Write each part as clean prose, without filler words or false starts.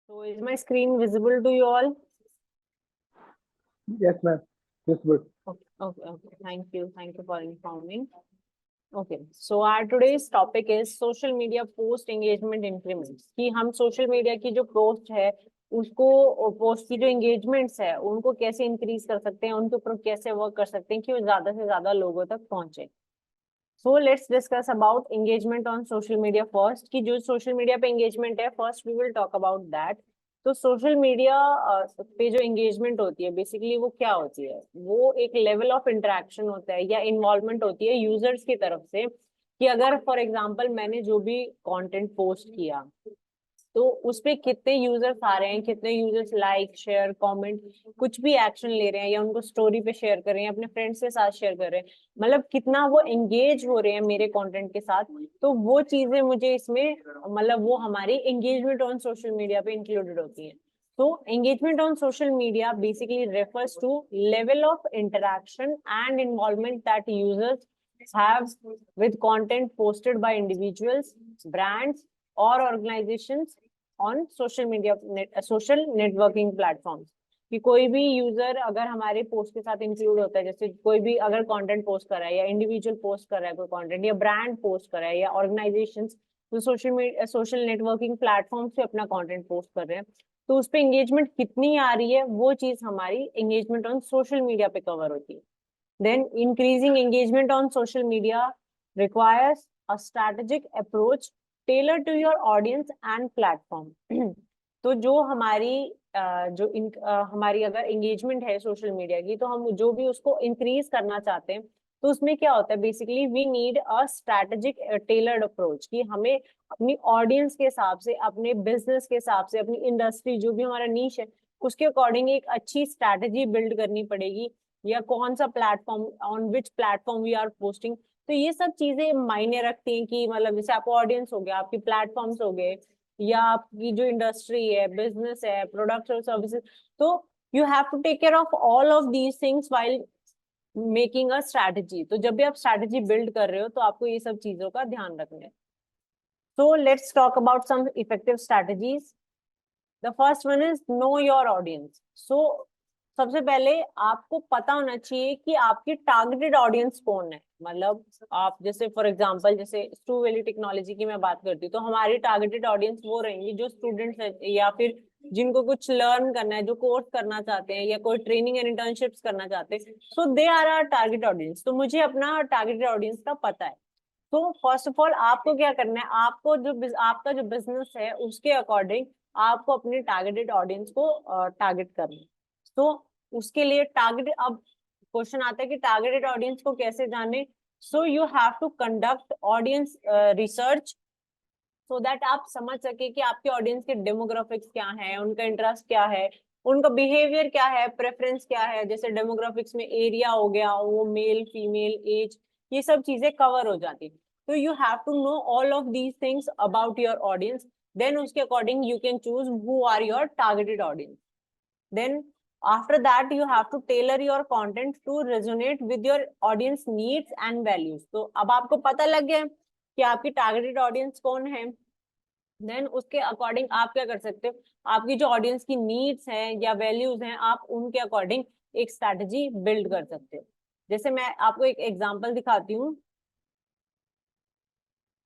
So is my screen visible to you all? Yes, ma'am. Yes, good. Okay. Thank you. Thank you for informing. Okay. So our today's topic is social media post engagement increments. कि हम social media की जो post है उसको post की जो engagements है उनको कैसे increase कर सकते हैं, उनके ऊपर कैसे work कर सकते हैं कि वो ज्यादा से ज्यादा लोगों तक पहुंचे. So let's discuss about engagement on social media first. कि जो social media पे engagement है, first we will talk about that. तो सोशल मीडिया पे जो एंगेजमेंट होती है बेसिकली वो क्या होती है, वो एक लेवल ऑफ इंटरेक्शन होता है या इन्वॉल्वमेंट होती है यूजर्स की तरफ से कि अगर फॉर एग्जांपल मैंने जो भी कंटेंट पोस्ट किया तो उस पे कितने यूजर्स आ रहे हैं, कितने यूजर्स लाइक शेयर कमेंट कुछ भी एक्शन ले रहे हैं या उनको स्टोरी पे शेयर कर रहे हैं, अपने फ्रेंड्स के साथ शेयर कर रहे हैं, मतलब कितना वो एंगेज हो रहे हैं मेरे कंटेंट के साथ. तो वो चीजें मुझे इसमें मतलब वो हमारी एंगेजमेंट ऑन सोशल मीडिया पे इंक्लूडेड होती है. तो engagement on social media basically refers to level of interaction and involvement that users have with content posted by individuals, brands or organizations on social media social networking platforms. कि कोई भी user अगर हमारे post के साथ include होता है, जैसे कोई भी अगर कंटेंट पोस्ट कर रहा है या इंडिविजुअल पोस्ट कर रहा है कोई कंटेंट या ब्रांड पोस्ट कर रहा है या ऑर्गेनाइजेशंस तो सोशल नेटवर्किंग प्लेटफॉर्म्स पे अपना कंटेंट पोस्ट कर रहे हैं, तो उस पे एंगेजमेंट कितनी आ रही है वो चीज हमारी एंगेजमेंट ऑन सोशल मीडिया पे कवर होती है. Then increasing engagement on social media requires a strategic approach tailored to your audience and platform. तो जो हमारी हमारी अगर एंगेजमेंट है सोशल मीडिया की तो हम जो भी उसको इंक्रीज करना चाहते हैं तो उसमें क्या होता है basically we need a strategic tailored approach कि हमें अपनी ऑडियंस के हिसाब से, अपने बिजनेस के हिसाब से, अपनी इंडस्ट्री जो भी हमारा नीश है उसके अकॉर्डिंग एक अच्छी स्ट्रैटेजी बिल्ड करनी पड़ेगी या कौन सा platform, on which platform we are posting. तो ये सब चीजें मायने रखती हैं कि मतलब जैसे आपको ऑडियंस हो गया, आपकी प्लेटफॉर्म्स हो गए या आपकी जो इंडस्ट्री है, बिजनेस है, प्रोडक्ट्स और सर्विसेज, तो you have to take care of all of these things while making a strategy. तो जब भी आप स्ट्रैटेजी बिल्ड कर रहे हो तो आपको ये सब चीजों का ध्यान रखना है. So let's talk about some effective strategies. The first one is know your audience. So सबसे पहले आपको पता होना चाहिए कि आपकी टारगेटेड ऑडियंस कौन है. मतलब आप जैसे फॉर एग्जांपल जैसे स्टू वैली टेक्नोलॉजी की मैं बात करती हूँ तो हमारी टारगेटेड ऑडियंस वो रहेंगी जो स्टूडेंट्स है या फिर जिनको कुछ लर्न करना है, जो कोर्स करना चाहते हैं या कोई ट्रेनिंग एंड इंटर्नशिप्स करना चाहते हैं. So they are our target audience. तो मुझे अपना टारगेटेड ऑडियंस का पता है. तो फर्स्ट ऑफ ऑल आपको क्या करना है, आपको जो आपका जो बिजनेस है उसके अकॉर्डिंग आपको अपने टारगेटेड ऑडियंस को टारगेट करना है. तो उसके लिए टारगेट, अब क्वेश्चन आता है कि टारगेटेड ऑडियंस को कैसे जाने. So you have to conduct audience research so that आप समझ सके कि आपके ऑडियंस के डेमोग्राफिक्स क्या है, उनका इंटरेस्ट क्या है, उनका बिहेवियर क्या है, प्रेफरेंस क्या है. जैसे डेमोग्राफिक्स में एरिया हो गया, वो मेल फीमेल एज, ये सब चीजें कवर हो जाती. तो you have to know all of these things about your audience. Then उसके according you can choose who are your targeted audience. Then after that you have to tailor your content to resonate with your audience needs and values. तो अब आपको पता लग गया कि आपकी targeted audience कौन है. देन उसके अकॉर्डिंग आप क्या कर सकते हो, आपकी जो ऑडियंस की नीड्स हैं या वैल्यूज हैं आप उनके अकॉर्डिंग एक स्ट्रैटेजी बिल्ड कर सकते हो. जैसे मैं आपको एक एग्जांपल दिखाती हूँ.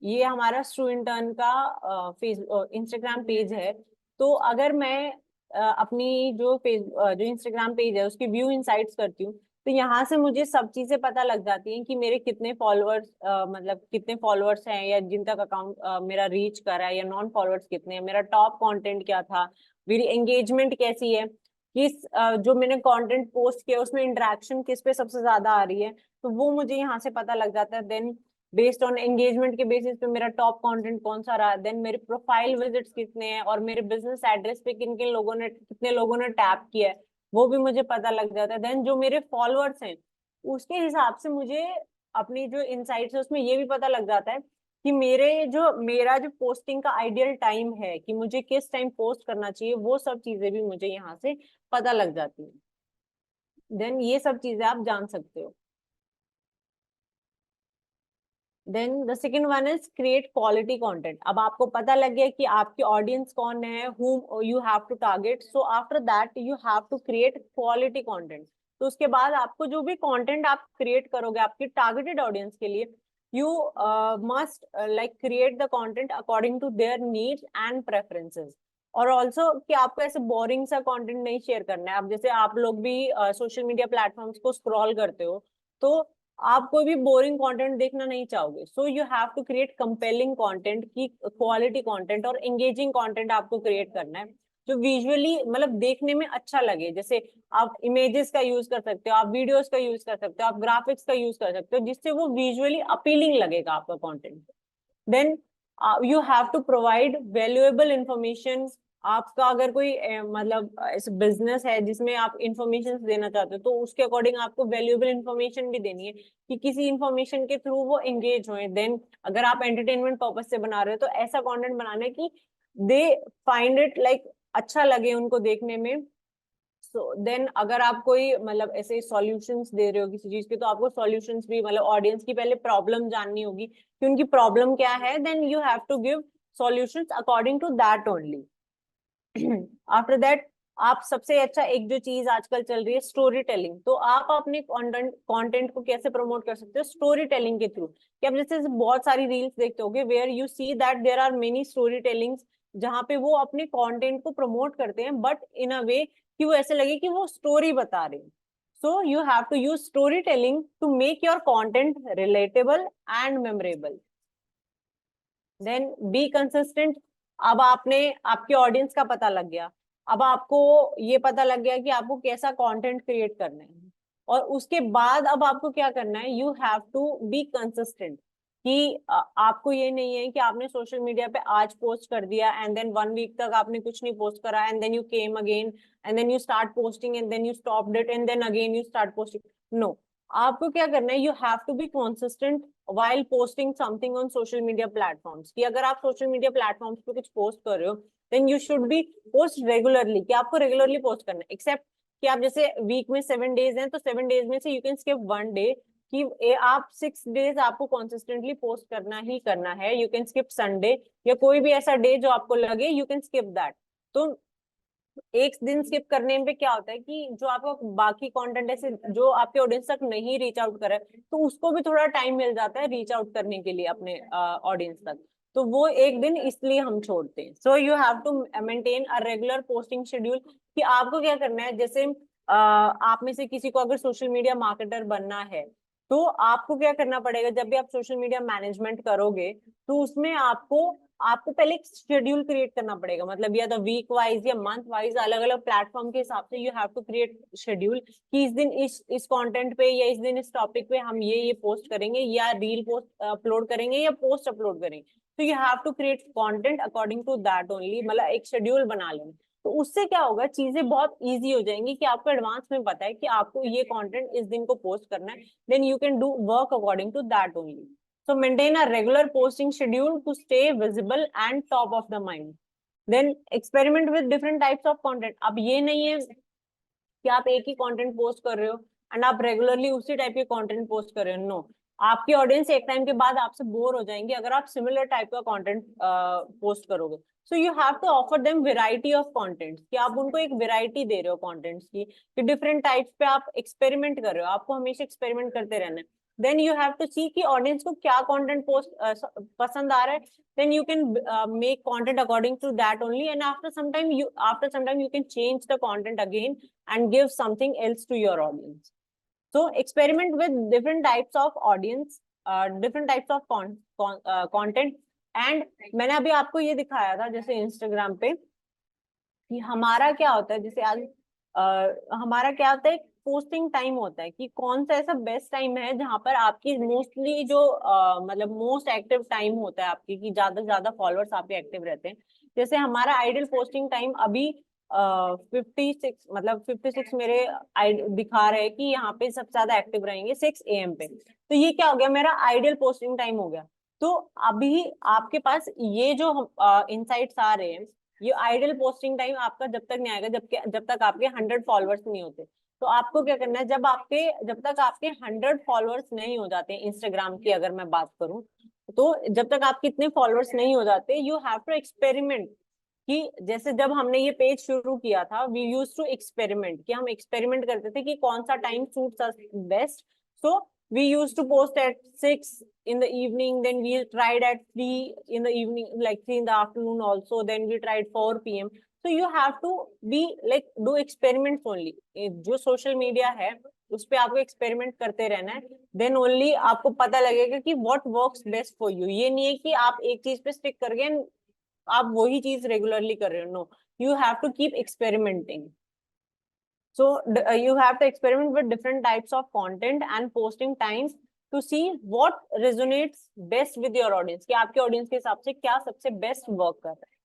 ये हमारा स्टू इंटर्न का इंस्टाग्राम पेज है. तो अगर मैं अपनी जो इंस्टाग्राम पेज है उसकी व्यू इनसाइट्स करती हूँ तो यहाँ से मुझे सब चीजें पता लग जाती हैं कि मेरे कितने फॉलोअर्स, मतलब कितने फॉलोअर्स हैं या जिन तक अकाउंट मेरा रीच कर रहा है, या नॉन फॉलोअर्स कितने हैं, मेरा टॉप कंटेंट क्या था, मेरी एंगेजमेंट कैसी है, किस जो मैंने कंटेंट पोस्ट किया उसमें इंटरेक्शन किस पे सबसे ज्यादा आ रही है. तो वो मुझे यहाँ से पता लग जाता है. देन बेस्ड ऑन एंगेजमेंट के बेसिस पे मेरा टॉप कंटेंट कौन सा रहा, देन मेरे प्रोफाइल विजिट्स कितने हैं और मेरे बिजनेस एड्रेस पे किन किन लोगों ने, कितने लोगों ने टैप किया है, वो भी मुझे पता लग जाता है. देन जो मेरे फॉलोअर्स हैं उसके हिसाब से मुझे अपनी जो इनसाइट्स है उसमें ये भी पता लग जाता है कि मेरा जो पोस्टिंग का आइडियल टाइम है कि मुझे किस टाइम पोस्ट करना चाहिए, वो सब चीजें भी मुझे यहाँ से पता लग जाती है. देन ये सब चीजें आप जान सकते हो. Then the second one is create quality content. अब आपको पता लग गया कि आपकी ऑडियंस कौन है, whom you have to target, so after that you have to create quality content. तो उसके बाद आपको जो भी कंटेंट आप क्रिएट करोगे आपकी टारगेटेड ऑडियंस के लिए, you must like create the content according to their needs and preferences. और ऑल्सो कि आपको ऐसे बोरिंग सा कंटेंट नहीं शेयर करना है। अब जैसे आप लोग भी सोशल मीडिया प्लेटफॉर्म्स को स्क्रॉल करते हो, तो आप कोई भी बोरिंग कंटेंट देखना नहीं चाहोगे। So you have to create compelling content की क्वालिटी कंटेंट और एंगेजिंग कंटेंट आपको क्रिएट करना है, जो विजुअली मतलब देखने में अच्छा लगे। जैसे आप इमेजेस का यूज कर सकते हो, आप वीडियोस का यूज कर सकते हो, आप ग्राफिक्स का यूज कर सकते हो, जिससे वो विजुअली अपीलिंग लगेगा आपका content. Then you have to provide valuable information. आपका अगर कोई मतलब ऐसे बिजनेस है जिसमें आप इंफॉर्मेशन देना चाहते हो, तो उसके अकॉर्डिंग आपको वैल्यूएबल इंफॉर्मेशन भी देनी है कि किसी इंफॉर्मेशन के थ्रू वो एंगेज होए। देन अगर आप एंटरटेनमेंट पर्पज से बना रहे हो, तो ऐसा कंटेंट बनाना है कि दे फाइंड इट लाइक अच्छा लगे उनको देखने में। सो देन अगर आप कोई मतलब ऐसे सॉल्यूशंस दे रहे हो किसी चीज के, तो आपको सॉल्यूशंस भी मतलब ऑडियंस की पहले प्रॉब्लम जाननी होगी कि उनकी प्रॉब्लम क्या है, then you have to give solutions according to that only. After that आप सबसे अच्छा एक जो चीज आजकल चल रही है स्टोरी टेलिंग। तो आप अपने कंटेंट को कैसे प्रमोट कर सकते हो? स्टोरी टेलिंग के थ्रू। कि आप जैसे बहुत सारी रील्स देखते होगे where you see that there are many story tellings, जहां पे वो अपने कंटेंट को प्रमोट करते हैं बट इन अ वे कि वो ऐसे लगे कि वो स्टोरी बता रहे हैं। So you have to use story telling to make your content relatable and memorable. Then be consistent. अब आपने आपके ऑडियंस का पता लग गया, अब आपको ये पता लग गया कि आपको कैसा कंटेंट क्रिएट करना है, और उसके बाद अब आपको क्या करना है, you have to be consistent. कि आपको ये नहीं है कि आपने सोशल मीडिया पे आज पोस्ट कर दिया एंड देन 1 वीक तक आपने कुछ नहीं पोस्ट करा, and then you came again and then you start posting and then you stopped it and then again you start posting. No, आपको क्या करना है, you have to be consistent while posting something on social media platforms। कि अगर आप social media platforms पे कुछ post कर रहे हो, then you should be post regularly. कि आपको रेगुलरली पोस्ट करना है, एक्सेप्ट कि आप जैसे वीक में 7 डेज हैं, तो 7 डेज में से यू कैन स्किप 1 डे। कि आप 6 डेज आपको कंसिस्टेंटली पोस्ट करना ही करना है। यू कैन स्किप संडे या कोई भी ऐसा डे जो आपको लगे, यू कैन स्किप दैट। तो एक दिन स्किप करने पे क्या होता है कि जो आपका बाकी कंटेंट ऐसे जो आपके ऑडियंस तक नहीं रीच आउट करे, तो उसको भी थोड़ा टाइम मिल जाता है रीच आउट करने के लिए अपने ऑडियंस तक। तो वो एक दिन इसलिए हम छोड़ते हैं। So you have to maintain a regular posting schedule. कि आपको क्या करना है, जैसे आप में से किसी को अगर सोशल मीडिया मार्केटर बनना है, तो आपको क्या करना पड़ेगा, जब भी आप सोशल मीडिया मैनेजमेंट करोगे, तो उसमें आपको आपको पहले एक शेड्यूल क्रिएट करना पड़ेगा। मतलब या तो वीक वाइज या मंथ वाइज अलग अलग प्लेटफॉर्म के हिसाब से you have to create schedule. कि इस दिन इस कंटेंट पे या इस दिन इस टॉपिक पे हम ये पोस्ट करेंगे, या रील पोस्ट अपलोड करेंगे, या पोस्ट अपलोड करेंगे। तो you have to create content according to that only. मतलब एक शेड्यूल बना लें, तो उससे क्या होगा, चीजें बहुत ईजी हो जाएंगी कि आपको एडवांस में पता है कि आपको ये कंटेंट इस दिन को पोस्ट करना है। Then you can do work according to that only. So maintain a regular posting schedule to stay visible and top of the mind. Then experiment with different types of content. अब ये नहीं है कि आप एक ही content post कर रहे हो एंड आप रेगुलरली उसी टाइप के कंटेंट पोस्ट कर रहे हो। नो, आपकी ऑडियंस एक टाइम के बाद आपसे बोर हो जाएंगे अगर आप सिमिलर टाइप का कंटेंट पोस्ट करोगे। So you have to offer them variety of contents. कि आप उनको एक वेराइटी दे रहे हो कंटेंट्स की, कि डिफरेंट टाइप्स पे आप एक्सपेरिमेंट कर रहे हो। आपको हमेशा एक्सपेरिमेंट करते रहना है। देन यू हैव टू सी कि ऑडियंस को क्या कंटेंट पोस्ट पसंद आ रहा है। then you can make content according to that only, and after some time you can change the content again and give something else to your audience. So experiment with different types of audience, different types of content. And मैंने अभी आपको ये दिखाया था जैसे Instagram पे कि हमारा क्या होता है, जैसे आज हमारा क्या होता है, पोस्टिंग टाइम होता है कि कौन सा ऐसा बेस्ट टाइम है जहां पर आपकी मोस्टली जो मतलब मोस्ट एक्टिव टाइम होता है आपकी, कि ज्यादा से ज्यादा फॉलोअर्स आपके एक्टिव रहते हैं। जैसे हमारा आइडियल पोस्टिंग टाइम अभी 56, मतलब 56 मेरे दिखा रहे हैं कि यहाँ पे सबसे ज्यादा एक्टिव रहेंगे 6 AM पे। तो ये क्या हो गया, मेरा आइडियल पोस्टिंग टाइम हो गया। तो अभी आपके पास ये जो इनसाइट्स आ रहे हैं, ये आइडियल पोस्टिंग टाइम आपका जब तक नहीं आएगा जब तक आपके 100 फॉलोअर्स नहीं होते। तो आपको क्या करना है, जब तक आपके 100 फॉलोअर्स नहीं हो जाते, इंस्टाग्राम की अगर मैं बात करूं, तो जब तक आपके इतने फॉलोअर्स नहीं हो जाते, यू हैव टू एक्सपेरिमेंट। कि जैसे जब हमने ये पेज शुरू किया था, वी यूज टू एक्सपेरिमेंट, कि हम एक्सपेरिमेंट करते थे कि कौन सा time suits us best. So we use to post at 6 in the evening, then we tried at 3 in the evening, like 3 in the afternoon also, then we tried 4 p.m. So you have to be like do experiments only। जो social media है उस पे आपको experiment करते रहना है, then only आपको पता लगेगा कि what works best for you. ये नहीं है कि आप एक चीज पे स्टिक कर गए, आप वही चीज रेगुलरली कर रहे हो, no, you have to keep experimenting। So you have to experiment with different types of content and posting times to see what resonates best with your audience, कि आपके ऑडियंस के हिसाब से क्या सबसे बेस्ट वर्क कर रहा है।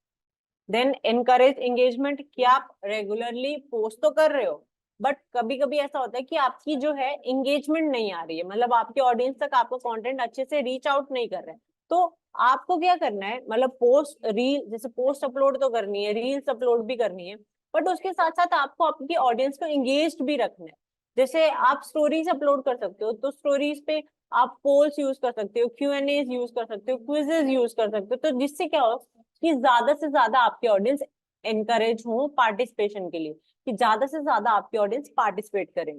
देन एनकरेज एंगेजमेंट, कि आप रेगुलरली पोस्ट तो कर रहे हो, बट कभी कभी ऐसा होता है कि आपकी जो है एंगेजमेंट नहीं आ रही है, मतलब आपके ऑडियंस तक आपका कंटेंट अच्छे से रीच आउट नहीं कर रहा है। तो आपको क्या करना है, मतलब पोस्ट रील, जैसे पोस्ट अपलोड तो करनी है, रील्स अपलोड भी करनी है, बट उसके साथ साथ आपको आपकी ऑडियंस को एंगेज भी रखना है। जैसे आप स्टोरीज अपलोड कर सकते हो, तो स्टोरीज पे आप पोल्स यूज कर सकते हो, Q&A यूज कर सकते हो, क्विजेज यूज कर सकते हो, तो जिससे क्या हो कि ज्यादा से ज्यादा आपके ऑडियंस एनकरेज हो पार्टिसिपेशन के लिए, कि ज्यादा से ज्यादा आपके ऑडियंस पार्टिसिपेट करें।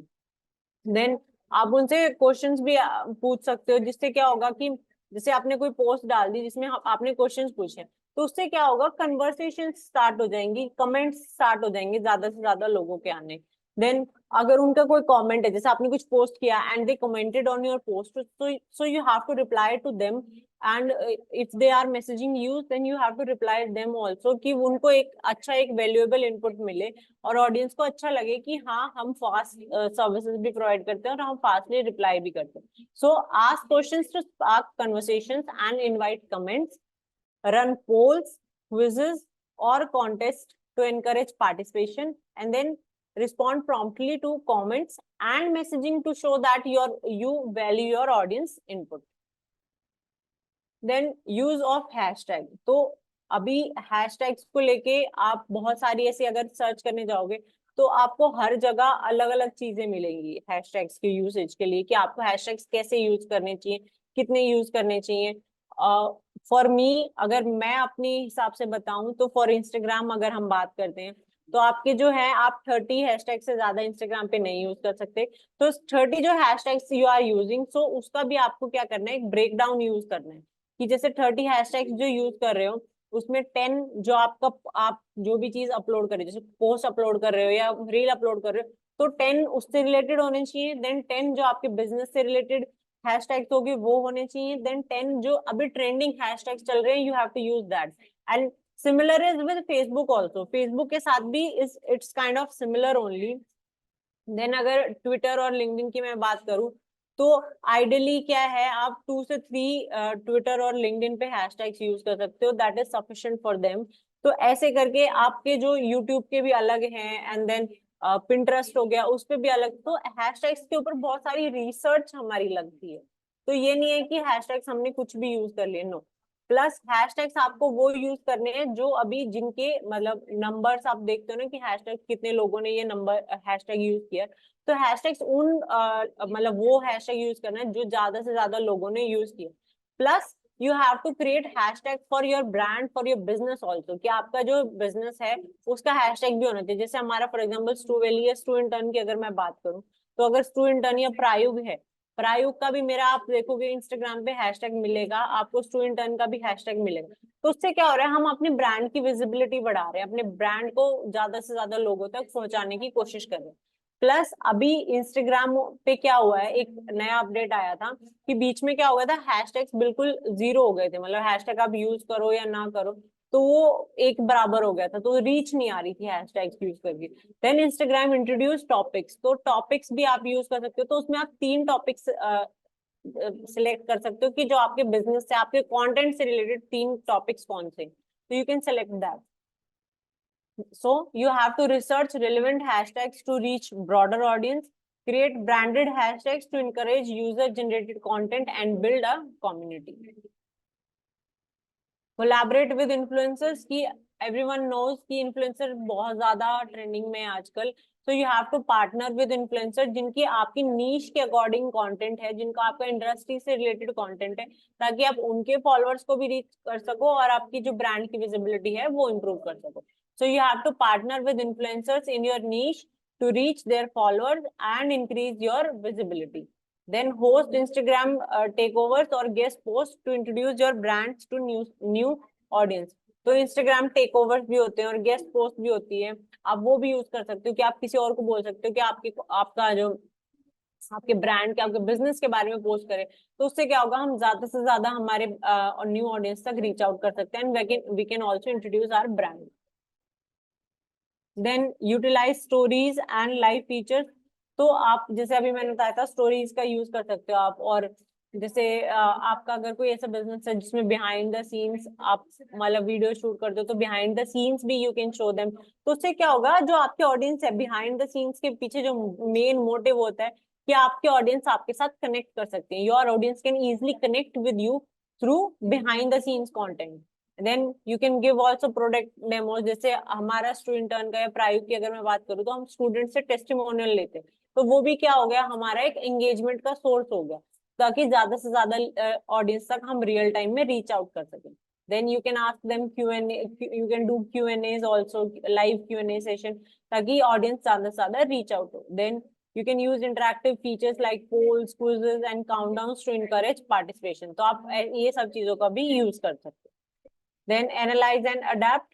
देन आप उनसे क्वेश्चंस भी पूछ सकते हो, जिससे क्या होगा कि जैसे आपने कोई पोस्ट डाल दी जिसमें आपने क्वेश्चंस पूछे, तो उससे क्या होगा, कन्वर्सेशन स्टार्ट हो जाएंगी, कमेंट्स स्टार्ट हो जाएंगे ज्यादा से ज्यादा लोगों के आने। देन अगर उनका कोई कमेंट है, जैसे आपने कुछ पोस्ट किया and they commented on your post, so you have to reply to them, and if they are messaging you then you have to reply them also, कि उनको एक अच्छा एक वैल्यूएबल इनपुट मिले और ऑडियंस को अच्छा लगे कि हाँ, हम फास्ट सर्विसेज भी प्रोवाइड करते हैं और हम फास्टली रिप्लाई भी करते हैं। So ask questions to spark conversations and invite comments, run polls, quizzes, or contests to encourage participation, and then respond promptly to comments and messaging to show that you value your audience input। Then use of hashtag, तो अभी hashtags को लेके आप बहुत सारी ऐसी अगर search करने जाओगे तो आपको हर जगह अलग अलग चीजें मिलेंगी hashtags के यूसेज के लिए, कि आपको hashtags कैसे यूज करने चाहिए, कितने यूज करने चाहिए। फॉर मी, अगर मैं अपने हिसाब से बताऊं तो फॉर इंस्टाग्राम अगर हम बात करते हैं, तो आपके जो है आप 30 हैशटैग से ज्यादा इंस्टाग्राम पे नहीं यूज कर सकते। तो 30 जो हैशटैग्स यू आर यूजिंग, सो उसका भी आपको क्या करना है, एक ब्रेक डाउन यूज करना है, कि जैसे 30 हैशटैग्स जो यूज कर रहे हो उसमें 10 जो आप जो भी चीज अपलोड कर रहे हो, जैसे पोस्ट अपलोड कर रहे हो या रील अपलोड कर रहे हो, तो 10 उससे रिलेटेड होने चाहिए। देन 10 जो आपके बिजनेस से रिलेटेड हैशटैग्स होगी वो होने चाहिए। देन 10 जो अभी ट्रेंडिंग हैशटैग्स चल रहे हैं, you have to use that. And similar is with Facebook also, Facebook के साथ भी it's kind of similar only. Then अगर ट्विटर और लिंक्डइन की मैं बात करूं, तो आइडियली क्या है, आप 2 से 3 ट्विटर और लिंक्डइन पे हैशटैग्स यूज कर सकते हो, that is sufficient for them. तो ऐसे करके आपके जो यूट्यूब के भी अलग हैं, एंड देन पिंटरेस्ट हो गया, उस पे भी अलग। तो हैशटैग्स के ऊपर बहुत सारी रिसर्च हमारी लगती है, तो ये नहीं है कि हैशटैग्स हमने कुछ भी यूज कर लिए, नो। प्लस हैशटैग्स आपको वो यूज करने हैं जो अभी जिनके मतलब नंबर्स आप देखते हो ना, कि हैशटैग कितने लोगों ने ये नंबर हैशटैग यूज किया, तो हैशटैग्स उन मतलब वो हैशटैग यूज करना है जो ज्यादा से ज्यादा लोगों ने यूज किया। Plus you have to create hashtag for your brand, for your business also, कि आपका जो बिजनेस है उसका हैशटैग भी होना चाहिए। जैसे हमारा फॉर एग्जाम्पल स्टू वैली या स्टू इन टर्न की अगर मैं बात करूँ, तो अगर स्टू इन टर्न या प्रायुग है, प्रायुग का भी मेरा आप देखोगे इंस्टाग्राम पे हैशटैग मिलेगा, आपको स्टू इन टर्न का भी हैशटैग मिलेगा। तो उससे क्या हो रहा है, हम अपने ब्रांड की विजिबिलिटी बढ़ा रहे हैं, अपने ब्रांड को ज्यादा से ज्यादा लोगों तक पहुंचाने की कोशिश कर रहे हैं। प्लस अभी इंस्टाग्राम पे क्या हुआ है, एक नया अपडेट आया था कि बीच में क्या हो गया था, हैशटैग्स बिल्कुल जीरो हो गए थे, मतलब हैशटैग आप यूज करो या ना करो तो वो एक बराबर हो गया था, तो रीच नहीं आ रही थी हैशटैग्स यूज करके। देन इंस्टाग्राम इंट्रोड्यूस टॉपिक्स, तो टॉपिक्स भी आप यूज कर सकते हो, तो उसमें आप 3 टॉपिक्स सिलेक्ट कर सकते हो कि जो आपके बिजनेस से, आपके कंटेंट से रिलेटेड 3 टॉपिक्स कौन से, तो you can select that. So you have to research relevant hashtags to reach broader audience, create branded hashtags to encourage user generated content and build a community. Collaborate with influencers, की everyone knows कि influencer बहुत ज्यादा trending में है आजकल. So you have to partner with influencer जिनकी आपकी नीश के अकॉर्डिंग कंटेंट है, जिनका आपका इंडस्ट्री से रिलेटेड कंटेंट है, ताकि आप उनके फॉलोअर्स को भी रीच कर सको और आपकी जो ब्रांड की विजिबिलिटी है वो इम्प्रूव कर सको. So you have to partner with influencers in your niche to reach their followers and increase your visibility. Then host Instagram takeovers or guest posts to introduce your brands to new audience. तो Instagram takeovers भी होते हैं और guest post भी होती है. आप वो भी यूज कर सकते हो कि आप किसी और को बोल सकते हो कि आपका जो आपके ब्रांड के, आपके बिजनेस के बारे में पोस्ट करें. तो उससे क्या होगा, हम ज्यादा से ज्यादा हमारे न्यू ऑडियंस तक रीच आउट कर सकते हैं and we can also introduce our brand. Then utilize stories and live features. तो आप जैसे अभी मैंने बताया था, स्टोरीज का यूज कर सकते हो आप. और जैसे आपका अगर कोई ऐसा बिजनेस है जिसमें बिहाइंड द सीन्स आप मतलब वीडियो शूट करते हो, तो बिहाइंड द सीन्स भी यू कैन शो देम. तो उससे क्या होगा, जो आपके ऑडियंस है, बिहाइंड द सीन्स के पीछे जो मेन मोटिव होता है कि आपके ऑडियंस आपके साथ कनेक्ट कर सकते हैं. Your audience can easily connect with you through behind the scenes content. Then you can give also product demos. जैसे हमारा स्टूडेंट टर्न का या प्रायु की अगर मैं बात करूँ, तो हम स्टूडेंट से टेस्टिमोनियल लेते हैं. तो वो भी क्या हो गया, हमारा एक एंगेजमेंट का सोर्स हो गया, ताकि ज्यादा से ज्यादा ऑडियंस तक हम रियल टाइम में रीच आउट कर सकें. Then you can ask them Q&A, you can do Q&As also, live Q&A session, ताकि ऑडियंस ज्यादा से ज्यादा रीच आउट हो. Then you can use interactive features like polls, quizzes and countdowns to encourage participation. तो आप ये सब चीजों का भी यूज कर सकते हैं. Then analyze and adapt.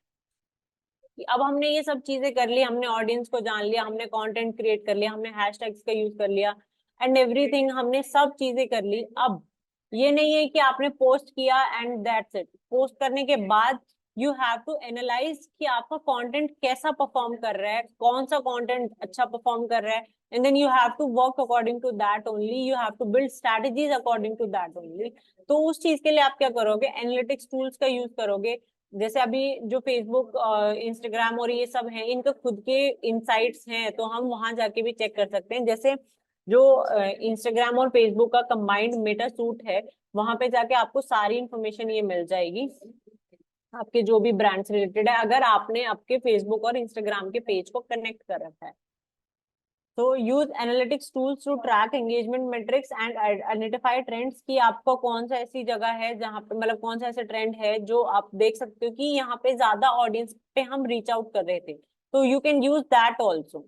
अब हमने ये सब चीजें कर ली, हमने ऑडियंस को जान लिया, हमने कंटेंट क्रिएट कर लिया, हमने हैशटैग्स का यूज कर लिया एंड एवरीथिंग, हमने सब चीजें कर ली. अब ये नहीं है कि आपने पोस्ट किया एंड दैट्स इट. पोस्ट करने के बाद यू हैव टू एनालाइज कि आपका कंटेंट कैसा परफॉर्म कर रहा है, कौन सा कंटेंट अच्छा परफॉर्म कर रहा है, and then you have to work according to that only. You have to build strategies according to that only. तो उस चीज के लिए आप क्या करोगे, एनालिटिक्स टूल्स का यूज करोगे. जैसे अभी जो फेसबुक, इंस्टाग्राम और ये सब है, इनका खुद के इनसाइट्स हैं, तो हम वहां जाके भी चेक कर सकते हैं. जैसे जो इंस्टाग्राम और फेसबुक का कंबाइंड मेटा सूट है, वहां पे जाके आपको सारी इंफॉर्मेशन ये मिल जाएगी आपके जो भी ब्रांड से रिलेटेड है, अगर आपने आपके फेसबुक और इंस्टाग्राम के पेज को कनेक्ट कर रखा है. तो use analytics tools to track engagement metrics and identify trends, की आपको कौन सा ऐसी जगह है जहाँ पे मतलब कौन सा ऐसा ट्रेंड है जो आप देख सकते हो कि यहाँ पे ज्यादा ऑडियंस पे हम रीच आउट कर रहे थे. तो you can use that also.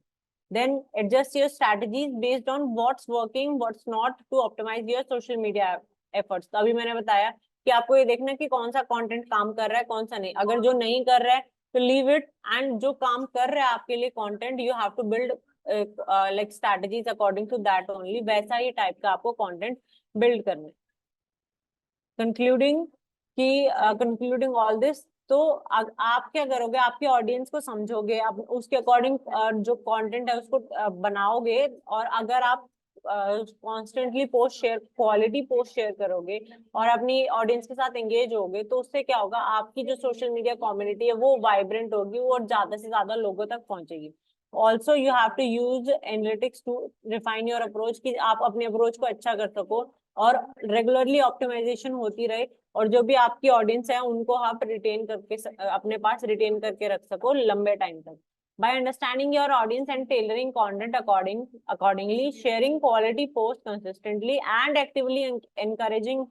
Then adjust your strategies based on what's working what's not to optimize your social media efforts. तो अभी मैंने बताया कि आपको ये देखना कि कौन सा कंटेंट काम कर रहा है, कौन सा नहीं. अगर जो नहीं कर रहा है तो लीव इट, एंड जो काम कर रहा है आपके लिए content, you have to build like strategies according to that only. वैसा ही टाइप का आपको कंटेंट बिल्ड करना है. कंक्लूडिंग कंक्लूडिंग ऑल दिस, तो आप क्या करोगे, आपके ऑडियंस को समझोगे, आप उसके अकॉर्डिंग जो कंटेंट है उसको बनाओगे. और अगर आप constantly post share, quality post share करोगे और अपनी ऑडियंस के साथ एंगेज होगे, तो उससे क्या होगा, आपकी जो सोशल मीडिया कम्युनिटी है वो वाइब्रेंट होगी और ज्यादा से ज्यादा लोगों तक पहुंचेगी. Also you have to use analytics to refine your approach, कि आप अपने अप्रोच को अच्छा कर सको और रेगुलरली ऑप्टिमाइजेशन होती रहे, और जो भी आपकी ऑडियंस है उनको आप रिटेन करके अपने पास रिटेन करके रख सको लंबे टाइम तक. By understanding your audience and tailoring content accordingly, sharing quality posts consistently, and actively encouraging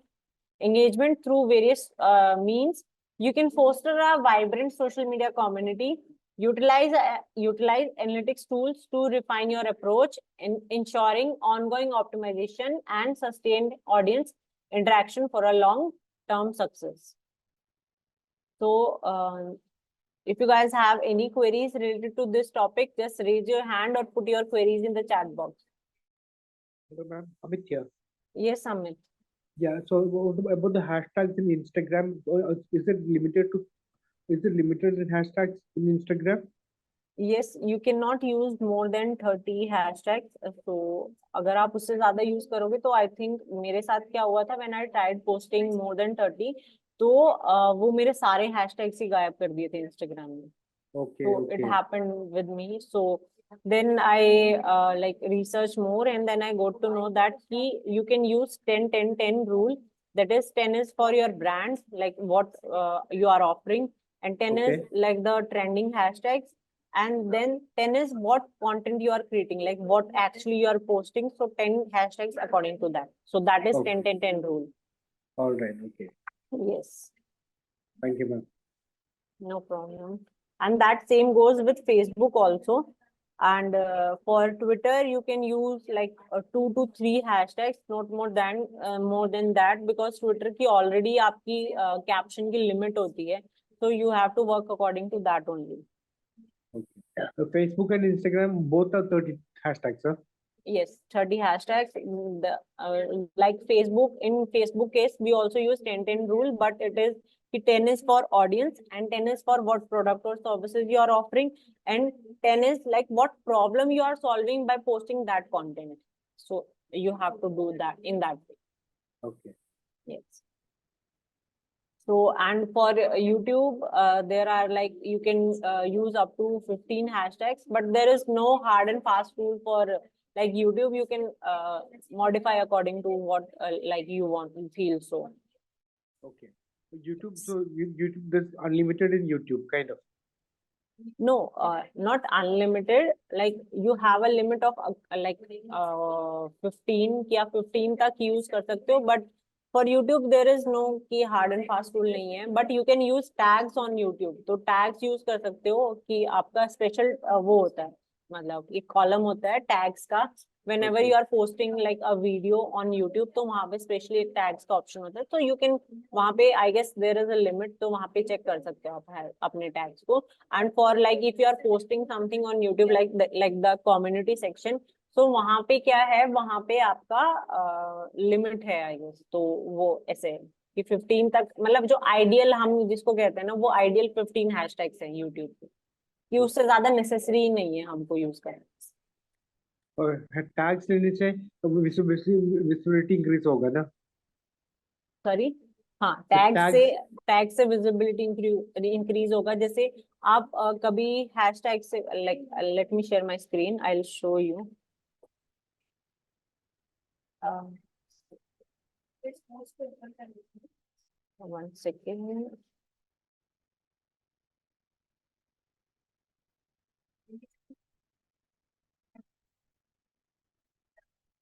engagement through various means, you can foster a vibrant social media community. Utilize analytics tools to refine your approach, in ensuring ongoing optimization and sustained audience interaction for a long-term success. So, if you guys have any queries related to this topic, just raise your hand or put your queries in the chat box. Hello, ma'am. Amit here. Yes, Amit. Yeah. So about the hashtags in Instagram, is it limited in hashtags in Instagram? Yes, you cannot use more than 30 hashtags. So अगर आप उससे ज्यादा use करोगे, तो I think मेरे साथ क्या हुआ था, when I tried posting more than 30, तो वो मेरे सारे hashtags ही गायब कर दिए थे इंस्टाग्राम में. Okay. So Okay. it happened with me. So then I like research more, and then I got to know that you can use 10-10-10 rule. That is, 10 is for your brand, like what you are offering, and 10 is Okay. like the trending hashtags, and then 10 is what content you are creating, like what actually you are posting. So 10 hashtags according to that. So that is Okay. 10-10-10 rule. All right. Okay. Yes, Thank you, ma'am. no problem. And that same goes with Facebook also. And for Twitter, you can use like 2 to 3 hashtags, not more than that, because Twitter की already आपकी caption की limit होती है. So you have to work according to that only. Okay. Facebook and Instagram both are 30 hashtags, sir. Yes, 30 hashtags. Like Facebook, in Facebook case, we also use 10-10 rule, but it is 10 is for audience and 10 is for what product or services you are offering, and 10 is like what problem you are solving by posting that content. So you have to do that in that way. Okay. Yes. So, and for YouTube, there are like, you can use up to 15 hashtags, but there is no hard and fast rule for like YouTube. You can modify according to what like you want, you feel so. Okay. YouTube, so YouTube, there's unlimited in YouTube, kind of. No, not unlimited. Like you have a limit of like 15 या 15 तक use कर सकते हो, but for YouTube there is no कि hard and fast rule नहीं है, but you can use tags on YouTube. तो tags use कर सकते हो कि आपका special वो होता है, मतलब एक column होता है tags का. Whenever Okay. you are posting like a video on YouTube, तो वहाँ पे specially एक tags का option होता है, तो you can वहाँ पे I guess there is a limit, तो वहाँ पे check कर सकते हो आप अपने tags को. And for like if you are posting something on YouTube like the community section, so वहाँ पे क्या है, वहाँ पे आपका लिमिट है आई गेस. तो वो ऐसे है कि 15 तक, मतलब जो आइडियल हम जिसको कहते हैं ना, वो आइडियल 15 हैशटैग्स है यूट्यूब पे, कि उससे ज्यादा नेसेसरी नहीं है हमको यूज करना. और टैग्स लेने से तो विजिबिलिटी इंक्रीज होगा ना. सॉरी, हाँ, तो टैग से विजिबिलिटी इंक्रीज होगा. जैसे आप कभी हैशटैग से like, let me share my screen, I will show you. One second.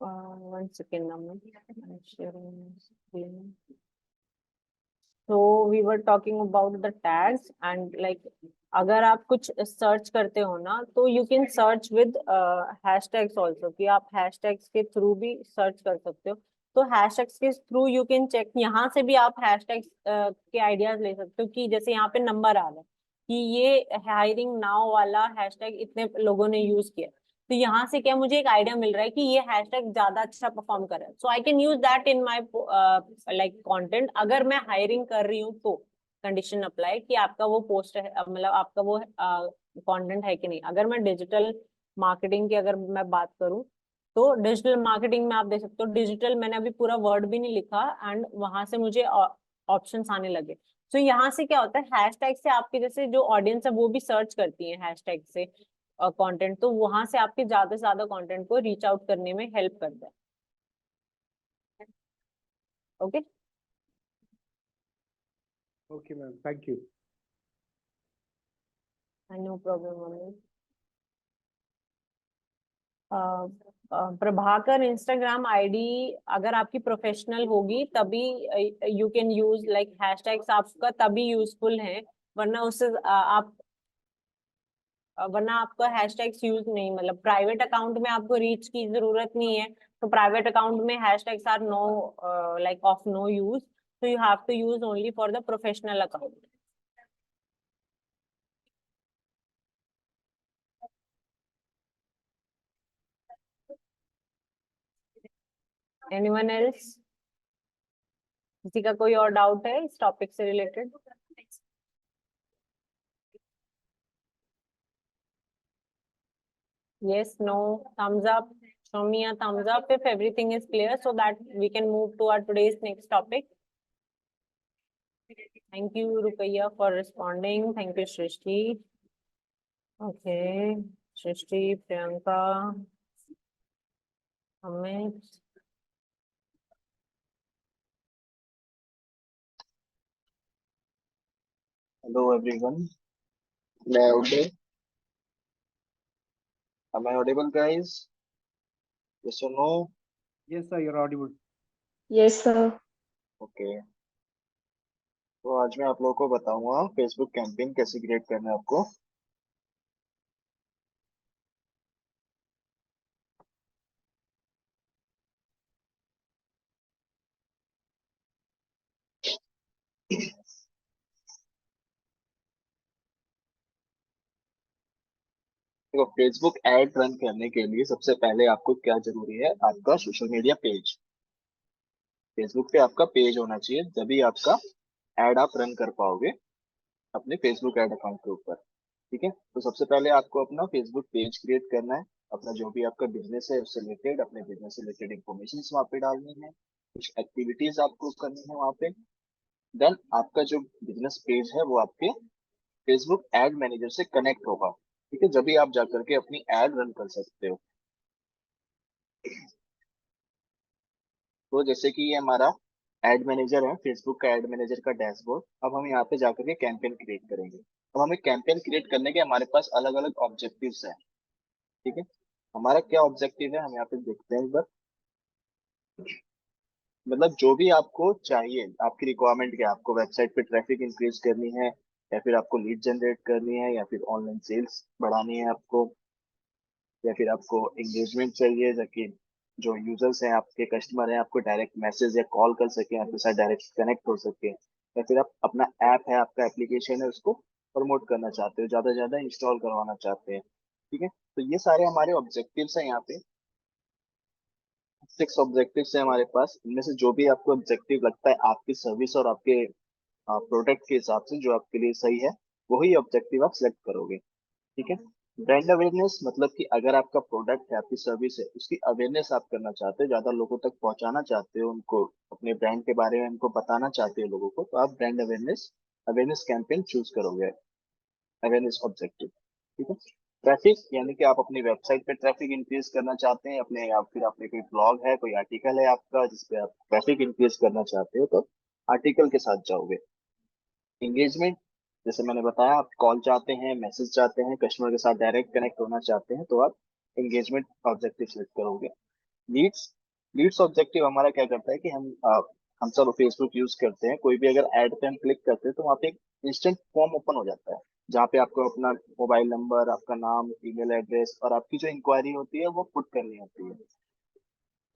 One second, Naman. I'm sharing my screen. So we were talking about the tags and like अगर आप कुछ search करते हो ना, तो you can search with hashtags also, कि आप hashtags के थ्रू भी सर्च कर सकते हो. तो हैशटैग्स के थ्रू यू कैन चेक, यहाँ से भी आप हैशटैग्स के आइडियाज ले सकते हो, कि जैसे यहाँ पे नंबर आ रहा है कि ये हायरिंग नाउ वाला हैशटैग इतने लोगों ने यूज किया, तो यहाँ से क्या मुझे एक आइडिया मिल रहा है कि ये हैशटैग ज्यादा अच्छा परफॉर्म कर रहा है. So I can use that in my like content. अगर मैं हायरिंग कर रही हूँ तो कंडीशन अप्लाई कि आपका वो पोस्ट है, मतलब आपका वो कंटेंट है कि नहीं. अगर मैं डिजिटल मार्केटिंग की अगर मैं बात करूँ, तो डिजिटल मार्केटिंग में आप देख सकते हो, डिजिटल मैंने अभी पूरा वर्ड भी नहीं लिखा एंड वहां से मुझे ऑप्शंस आने लगे. तो यहाँ से क्या होता है, हैशटैग से आपके जैसे जो ऑडियंस है वो भी सर्च करती है हैशटैग से कंटेंट, तो वहां से आपके ज्यादा से ज्यादा कंटेंट को रीच आउट करने में हेल्प करता है. Okay. Okay ma'am, thank you. No problem. Prabhakar Instagram ID अगर आपकी प्रोफेशनल होगी तभी you can use like hashtags, आपका तभी यूजफुल है, वरना उससे वरना आपका हैशटैग्स यूज नहीं, मतलब प्राइवेट अकाउंट में आपको रीच की जरूरत नहीं है. तो प्राइवेट अकाउंट में hashtags are no like of no use, so you have to use only for the professional account. Anyone else? किसी का कोई और डाउट है इस टॉपिक से related? Yes, no, thumbs up. Show me a thumbs up if everything is clear so that we can move to our today's next topic. Thank you, Rukaiya, for responding. Thank you, Shrishti. Okay, Shrishti, Priyanka, Amit. Hello everyone. Loud. Am I audible, guys? Yes or no? Yes, sir, you're audible. Yes, sir. Okay. तो आज मैं आप लोगों को बताऊंगा Facebook campaign कैसे create करना है आपको। देखो, फेसबुक एड रन करने के लिए सबसे पहले आपको क्या जरूरी है, आपका सोशल मीडिया पेज। फेसबुक पे आपका पेज होना चाहिए, तभी आपका एड आप रन कर पाओगे अपने फेसबुक एड अकाउंट के ऊपर। ठीक है, तो सबसे पहले आपको अपना फेसबुक पेज क्रिएट करना है। अपना जो भी आपका बिजनेस है उससे रिलेटेड, अपने बिजनेस से रिलेटेड इन्फॉर्मेशन वहाँ पे डालनी है, कुछ एक्टिविटीज आपको करनी है वहाँ पे। देन आपका जो बिजनेस पेज है वो आपके फेसबुक एड मैनेजर से कनेक्ट होगा। ठीक है, जब भी आप जाकर के अपनी एड रन कर सकते हो। तो जैसे कि ये हमारा एड मैनेजर है, फेसबुक का एड मैनेजर का डैशबोर्ड। अब हम यहाँ पे जाकर के कैंपेन क्रिएट करेंगे। अब हमें कैंपेन क्रिएट करने के हमारे पास अलग अलग ऑब्जेक्टिव्स हैं। ठीक है, हमारा क्या ऑब्जेक्टिव है हम यहाँ पे देखते हैं एक बार। मतलब जो भी आपको चाहिए, आपकी रिक्वायरमेंट क्या है, आपको वेबसाइट पे ट्रैफिक इंक्रीज करनी है, या फिर आपको लीड जनरेट करनी है, या फिर ऑनलाइन सेल्स बढ़ानी है आपको, या फिर आपको एंगेजमेंट चाहिए ताकि जो यूजर्स हैं, आपके कस्टमर हैं, आपको डायरेक्ट मैसेज या कॉल कर सके, आपके साथ डायरेक्ट कनेक्ट हो सके, या फिर आप अपना ऐप है, आपका एप्लीकेशन है, उसको प्रमोट करना चाहते हो, ज्यादा से ज्यादा इंस्टॉल करवाना चाहते हैं। ठीक है, तो ये सारे हमारे ऑब्जेक्टिव्स हैं। यहाँ पे 6 ऑब्जेक्टिव्स हैं हमारे पास। इनमें से जो भी आपको ऑब्जेक्टिव लगता है आपकी सर्विस और आपके प्रोडक्ट के हिसाब से जो आपके लिए सही है, वही ऑब्जेक्टिव आप सिलेक्ट करोगे। ठीक है, ब्रांड अवेयरनेस मतलब कि अगर आपका प्रोडक्ट है, आपकी सर्विस है, उसकी अवेयरनेस आप करना चाहते हो, ज्यादा लोगों तक पहुंचाना चाहते हो, उनको अपने ब्रांड के बारे में उनको बताना चाहते हो लोगों को, तो आप brand awareness awareness campaign choose करोगे, अवेयरनेस ऑब्जेक्टिव। ठीक है, ट्रैफिक यानी कि आप अपनी वेबसाइट पे ट्रैफिक इंक्रीज करना चाहते हैं अपने, या फिर आपने कोई ब्लॉग है, कोई आर्टिकल है आपका जिसपे आप ट्रैफिक इंक्रीज करना चाहते हो, तो आर्टिकल के साथ जाओगे। एंगेजमेंट, जैसे मैंने बताया, आप कॉल चाहते हैं, मैसेज चाहते हैं, कस्टमर के साथ डायरेक्ट कनेक्ट होना चाहते हैं, तो आप एंगेजमेंट ऑब्जेक्टिव सेलेक्ट करोगे। लीड्स, लीड्स ऑब्जेक्टिव हमारा क्या करता है कि हम सब फेसबुक यूज करते हैं, कोई भी अगर एड पे हम क्लिक करते हैं तो वहाँ पे एक इंस्टेंट फॉर्म ओपन हो जाता है, जहाँ पे आपको अपना मोबाइल नंबर, आपका नाम, ईमेल एड्रेस और आपकी जो इंक्वायरी होती है वो पुट करनी होती है।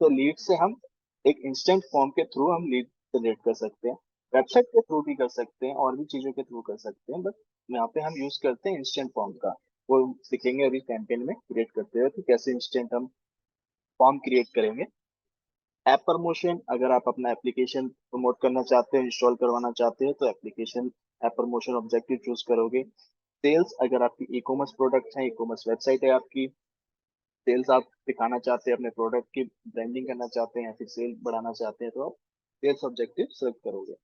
तो लीड से हम एक इंस्टेंट फॉर्म के थ्रू हम लीड जनरेट कर सकते हैं, वेबसाइट के थ्रू भी कर सकते हैं, और भी चीजों के थ्रू कर सकते हैं, बट यहाँ पे हम यूज करते हैं इंस्टेंट फॉर्म का। वो सीखेंगे अभी कैंपेन में क्रिएट करते हुए कि कैसे इंस्टेंट हम फॉर्म क्रिएट करेंगे। ऐप प्रमोशन, अगर आप अपना एप्लीकेशन प्रमोट करना चाहते हो, इंस्टॉल करवाना चाहते हो, तो application app promotion objective choose करोगे। सेल्स, अगर आपकी ई कॉमर्स प्रोडक्ट है, ई कॉमर्स वेबसाइट है आपकी, सेल्स आप दिखाना चाहते हैं, अपने प्रोडक्ट की ब्रांडिंग करना चाहते हैं, या फिर सेल बढ़ाना चाहते हैं, तो आप सेल्स ऑब्जेक्टिव सेलेक्ट करोगे।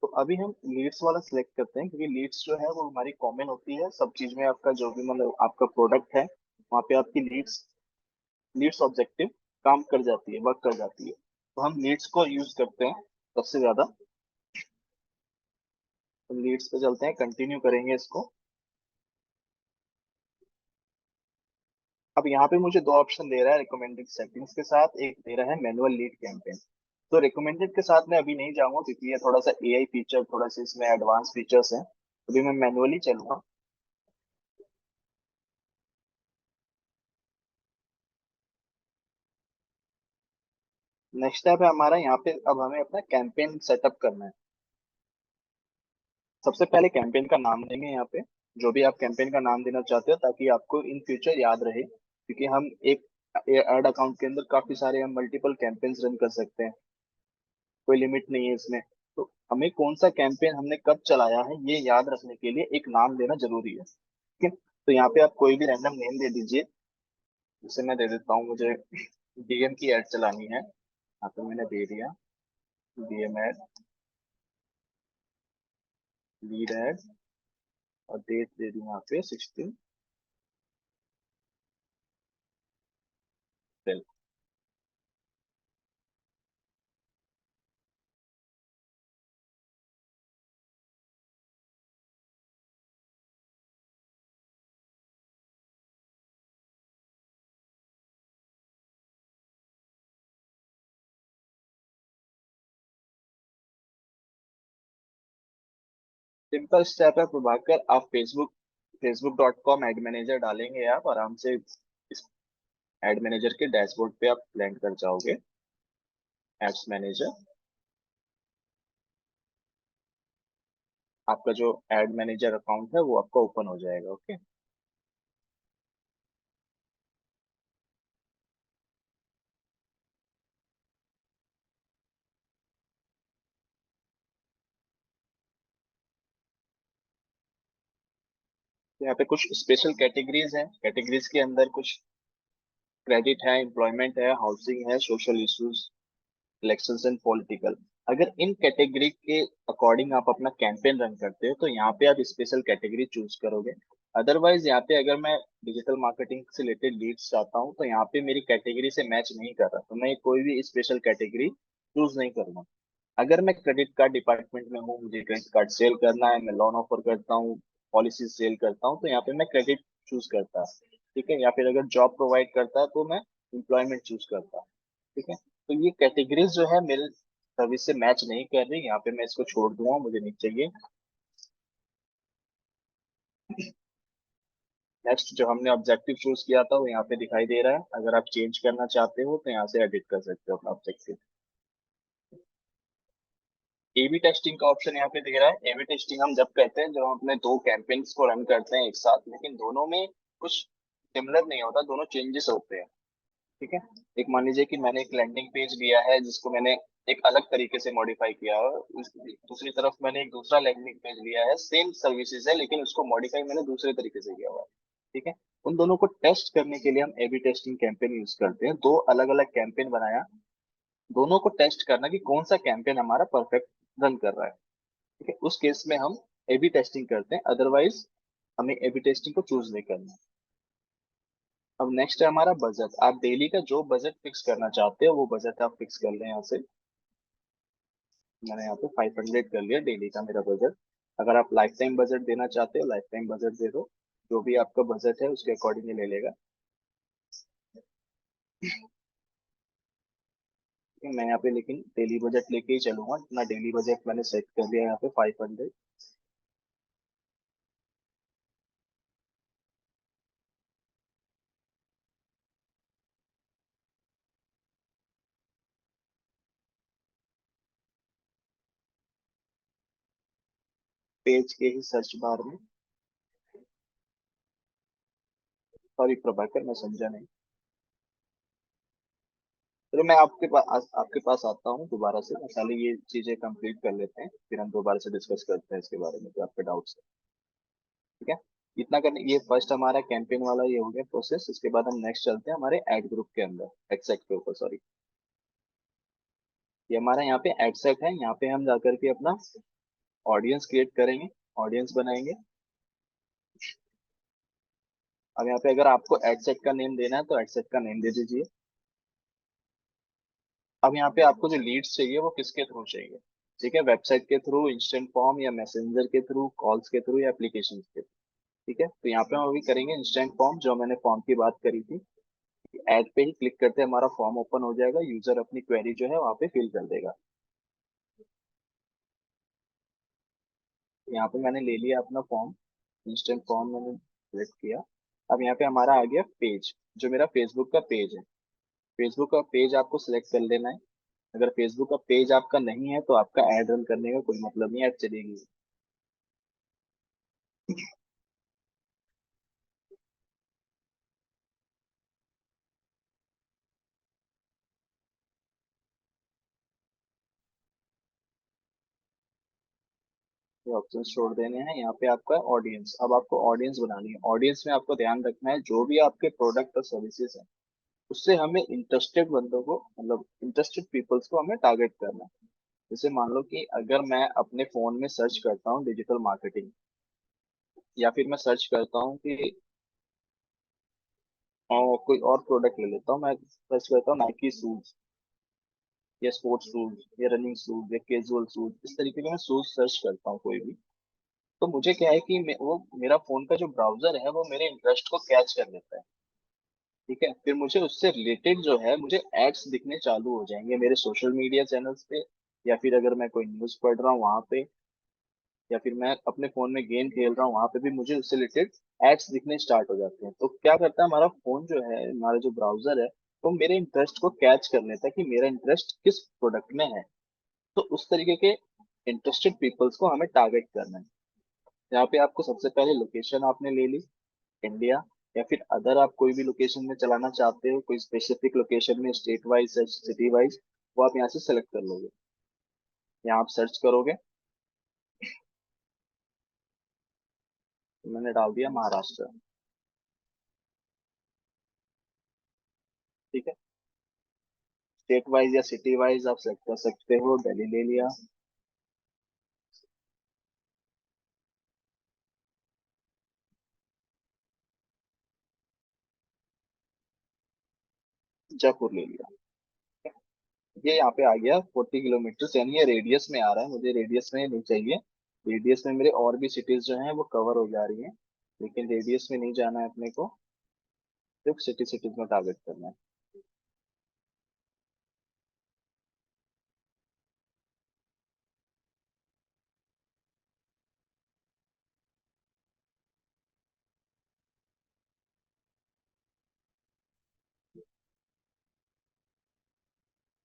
तो अभी हम लीड्स वाला सिलेक्ट करते हैं, क्योंकि लीड्स जो है वो हमारी कॉमन होती है सब चीज में। आपका जो भी मतलब आपका प्रोडक्ट है, वहाँ पे आपकी लीड्स लीड्स ऑब्जेक्टिव काम कर जाती है, वर्क कर जाती है, तो हम लीड्स को यूज करते हैं सबसे ज्यादा। तो लीड्स पे चलते हैं, कंटिन्यू करेंगे इसको। अब यहाँ पे मुझे दो ऑप्शन दे रहा है रिकमेंडेड सेटिंग्स के साथ, एक दे रहा है मैनुअल लीड कैंपेन। तो रिकमेंडेड के साथ मैं अभी नहीं जाऊंगा, क्योंकि ये थोड़ा सा एआई फीचर, थोड़ा सा इसमें एडवांस फीचर्स हैं, अभी मैं मैनुअली चलूंगा। नेक्स्ट स्टेप है हमारा यहाँ पे, अब हमें अपना कैंपेन सेटअप करना है। सबसे पहले कैंपेन का नाम देंगे यहाँ पे, जो भी आप कैंपेन का नाम देना चाहते हो, ताकि आपको इन फ्यूचर याद रहे, क्योंकि हम एक एड अकाउंट के अंदर काफी सारे हम मल्टीपल कैंपेन्स रन कर सकते हैं, कोई लिमिट नहीं है इसमें। तो हमें कौन सा कैंपेन हमने कब चलाया है ये याद रखने के लिए एक नाम देना जरूरी है। ठीक है, तो यहाँ पे आप कोई भी रैंडम नेम दे दीजिए। जैसे मैं दे देता हूँ, मुझे डीएम की एड चलानी है, यहाँ पे मैंने दे दिया डीएम एड, लीड एड, और डेट दे दी यहाँ पे 16। सिंपल स्टेप है प्रभाकर, आप facebook.com एड मैनेजर डालेंगे, आप आराम से इस एड मैनेजर के डैशबोर्ड पे आप लैंड कर जाओगे। एड्स मैनेजर, आपका जो एड मैनेजर अकाउंट है वो आपका ओपन हो जाएगा। ओके, यहाँ पे कुछ स्पेशल कैटेगरीज हैं। कैटेगरीज के अंदर कुछ क्रेडिट है, एम्प्लॉयमेंट है, हाउसिंग है, social issues, elections and political. अगर इन कैटेगरी के अकॉर्डिंग आप अपना कैंपेन रन करते हो तो यहाँ पे आप स्पेशल कैटेगरी चूज करोगे। अदरवाइज यहाँ पे अगर मैं डिजिटल मार्केटिंग से रिलेटेड लीड्स चाहता हूँ तो यहाँ पे मेरी कैटेगरी से मैच नहीं कर रहा, तो मैं कोई भी स्पेशल कैटेगरी चूज नहीं करूंगा। अगर मैं क्रेडिट कार्ड डिपार्टमेंट में हूँ, मुझे क्रेडिट कार्ड सेल करना है, मैं लोन ऑफर करता हूँ, पॉलिसी सेल करता हूँ, तो यहाँ पे मैं क्रेडिट चूज करता, ठीक है। या फिर अगर जॉब प्रोवाइड करता है तो मैं एम्प्लॉयमेंट चूज करता, ठीक है। तो ये कैटेगरीज जो है मेरे सर्विस से मैच नहीं कर रही, यहाँ पे मैं इसको छोड़ दूंगा, मुझे नहीं चाहिए। नेक्स्ट जो हमने ऑब्जेक्टिव चूज किया था वो यहाँ पे दिखाई दे रहा है। अगर आप चेंज करना चाहते हो तो यहाँ से एडिट कर सकते हो अपना ऑब्जेक्टिव। एबी टेस्टिंग का ऑप्शन यहाँ पे दिख रहा है। एबी टेस्टिंग हम जब कहते हैं जब हम अपने दो कैंपेन्स को रन करते हैं एक साथ, लेकिन दोनों में कुछ सिमिलर नहीं होता, दोनों चेंजेस होते हैं, ठीक है। एक मान लीजिए कि मैंने एक लैंडिंग पेज लिया है जिसको मैंने एक अलग तरीके से मॉडिफाई किया है, दूसरी तरफ मैंने एक दूसरा लैंडिंग पेज लिया है, सेम सर्विसेज है लेकिन उसको मॉडिफाई मैंने दूसरे तरीके से किया हुआ है, ठीक है। उन दोनों को टेस्ट करने के लिए हम एबी टेस्टिंग कैंपेन यूज करते हैं। दो अलग अलग कैंपेन बनाया, दोनों को टेस्ट करना कि कौन सा कैंपेन हमारा परफेक्ट रन कर रहा है, ठीक है। उस केस में हम एबी टेस्टिंग करते हैं, अदरवाइज हमें एबी टेस्टिंग को चूज नहीं करना। अब नेक्स्ट है हमारा बजट। आप डेली का जो बजट फिक्स करना चाहते हो वो बजट आप फिक्स कर लें यहाँ से। मैंने यहाँ पे 500 कर लिया डेली का मेरा बजट। अगर आप लाइफ टाइम बजट देना चाहते हो लाइफ टाइम बजट दे दो, जो भी आपका बजट है उसके अकॉर्डिंग ले लेगा। ठीक है, मैं यहाँ पे लेकिन डेली बजट लेके ही चलूंगा। अपना डेली बजट मैंने सेट कर दिया यहाँ पे 500। पेज के ही सर्च बार में, सॉरी प्रभाकर मैं समझा नहीं। चलो मैं आपके पास आता हूँ दोबारा से, पहले ये चीजें कंप्लीट कर लेते हैं फिर हम दोबारा से डिस्कस करते हैं इसके बारे में जो आपके डाउट्स है, ठीक है। इतना करने, ये फर्स्ट हमारा कैंपेन वाला ये हो गया प्रोसेस। इसके बाद हम नेक्स्ट चलते हैं हमारे एड ग्रुप के अंदर, एडसेट के ऊपर, सॉरी। ये हमारा यहाँ पे एडसेट है, यहाँ पे हम जाकर के अपना ऑडियंस क्रिएट करेंगे, ऑडियंस बनाएंगे। अब यहाँ पे अगर आपको एडसेट का नेम देना है तो एडसेट का नेम दे दीजिए। अब यहाँ पे आपको जो लीड्स चाहिए वो किसके थ्रू चाहिए, ठीक है। वेबसाइट के थ्रू, इंस्टेंट फॉर्म, या मैसेंजर के थ्रू, कॉल्स के थ्रू, या एप्लीकेशन के थ्रू, ठीक है। तो यहाँ पे हम अभी करेंगे इंस्टेंट फॉर्म, जो मैंने फॉर्म की बात करी थी। ऐड पे ही क्लिक करते हमारा फॉर्म ओपन हो जाएगा, यूजर अपनी क्वेरी जो है वहाँ पे फिल कर देगा। यहाँ पे मैंने ले लिया अपना फॉर्म, इंस्टेंट फॉर्म मैंने सिलेक्ट किया। अब यहाँ पे हमारा आ गया पेज, जो मेरा फेसबुक का पेज है। फेसबुक का पेज आपको सिलेक्ट कर लेना है। अगर फेसबुक का पेज आपका नहीं है तो आपका ऐड रन करने का कोई मतलब नहीं, ऐड चलेगी। ये ऑप्शन छोड़ देने हैं। यहाँ पे आपका ऑडियंस, अब आपको ऑडियंस बनानी है। ऑडियंस में आपको ध्यान रखना है जो भी आपके प्रोडक्ट और सर्विसेज हैं उससे हमें इंटरेस्टेड बंदों को, मतलब इंटरेस्टेड पीपल्स को हमें टारगेट करना है। जैसे मान लो कि अगर मैं अपने फोन में सर्च करता हूँ डिजिटल मार्केटिंग, या फिर मैं सर्च करता हूँ कि कोई और प्रोडक्ट ले लेता हूँ, मैं सर्च करता हूँ नाइकी शूज, या स्पोर्ट्स शूज, या रनिंग शूज, या कैजुअल शूज, इस तरीके के मैं शूज सर्च करता हूँ कोई भी। तो मुझे क्या है कि वो मेरा फोन का जो ब्राउजर है वो मेरे इंटरेस्ट को कैच कर लेता है, ठीक है। फिर मुझे उससे रिलेटेड जो है मुझे एड्स दिखने चालू हो जाएंगे मेरे सोशल मीडिया चैनल्स पे, या फिर अगर मैं कोई न्यूज पढ़ रहा हूँ वहां पे, या फिर मैं अपने फोन में गेम खेल रहा हूँ, वहां पे भी मुझे उससे रिलेटेड एड्स दिखने स्टार्ट हो जाते हैं। तो क्या करता है हमारा फोन जो है, हमारा जो ब्राउजर है, वो मेरे इंटरेस्ट को कैच कर लेता है कि मेरा इंटरेस्ट किस प्रोडक्ट में है। तो उस तरीके के इंटरेस्टेड पीपल्स को हमें टारगेट करना है। यहाँ पे आपको सबसे पहले लोकेशन आपने ले ली, इंडिया, या फिर अदर आप कोई भी लोकेशन में चलाना चाहते हो, कोई स्पेसिफिक लोकेशन में, स्टेट वाइज या सिटी वाइज, वो आप यहाँ से सेलेक्ट कर लोगे। यहाँ आप सर्च करोगे, तो मैंने डाल दिया महाराष्ट्र। ठीक है, स्टेट वाइज या सिटी वाइज आप सेलेक्ट कर सकते हो। दिल्ली ले लिया, जयपुर ले लिया। ये यहाँ पे आ गया 40 किलोमीटर, यानी ये रेडियस में आ रहा है, मुझे रेडियस में नहीं चाहिए। रेडियस में मेरे और भी सिटीज जो हैं वो कवर हो जा रही हैं, लेकिन रेडियस में नहीं जाना है अपने को, सिर्फ सिटीज में टारगेट करना है।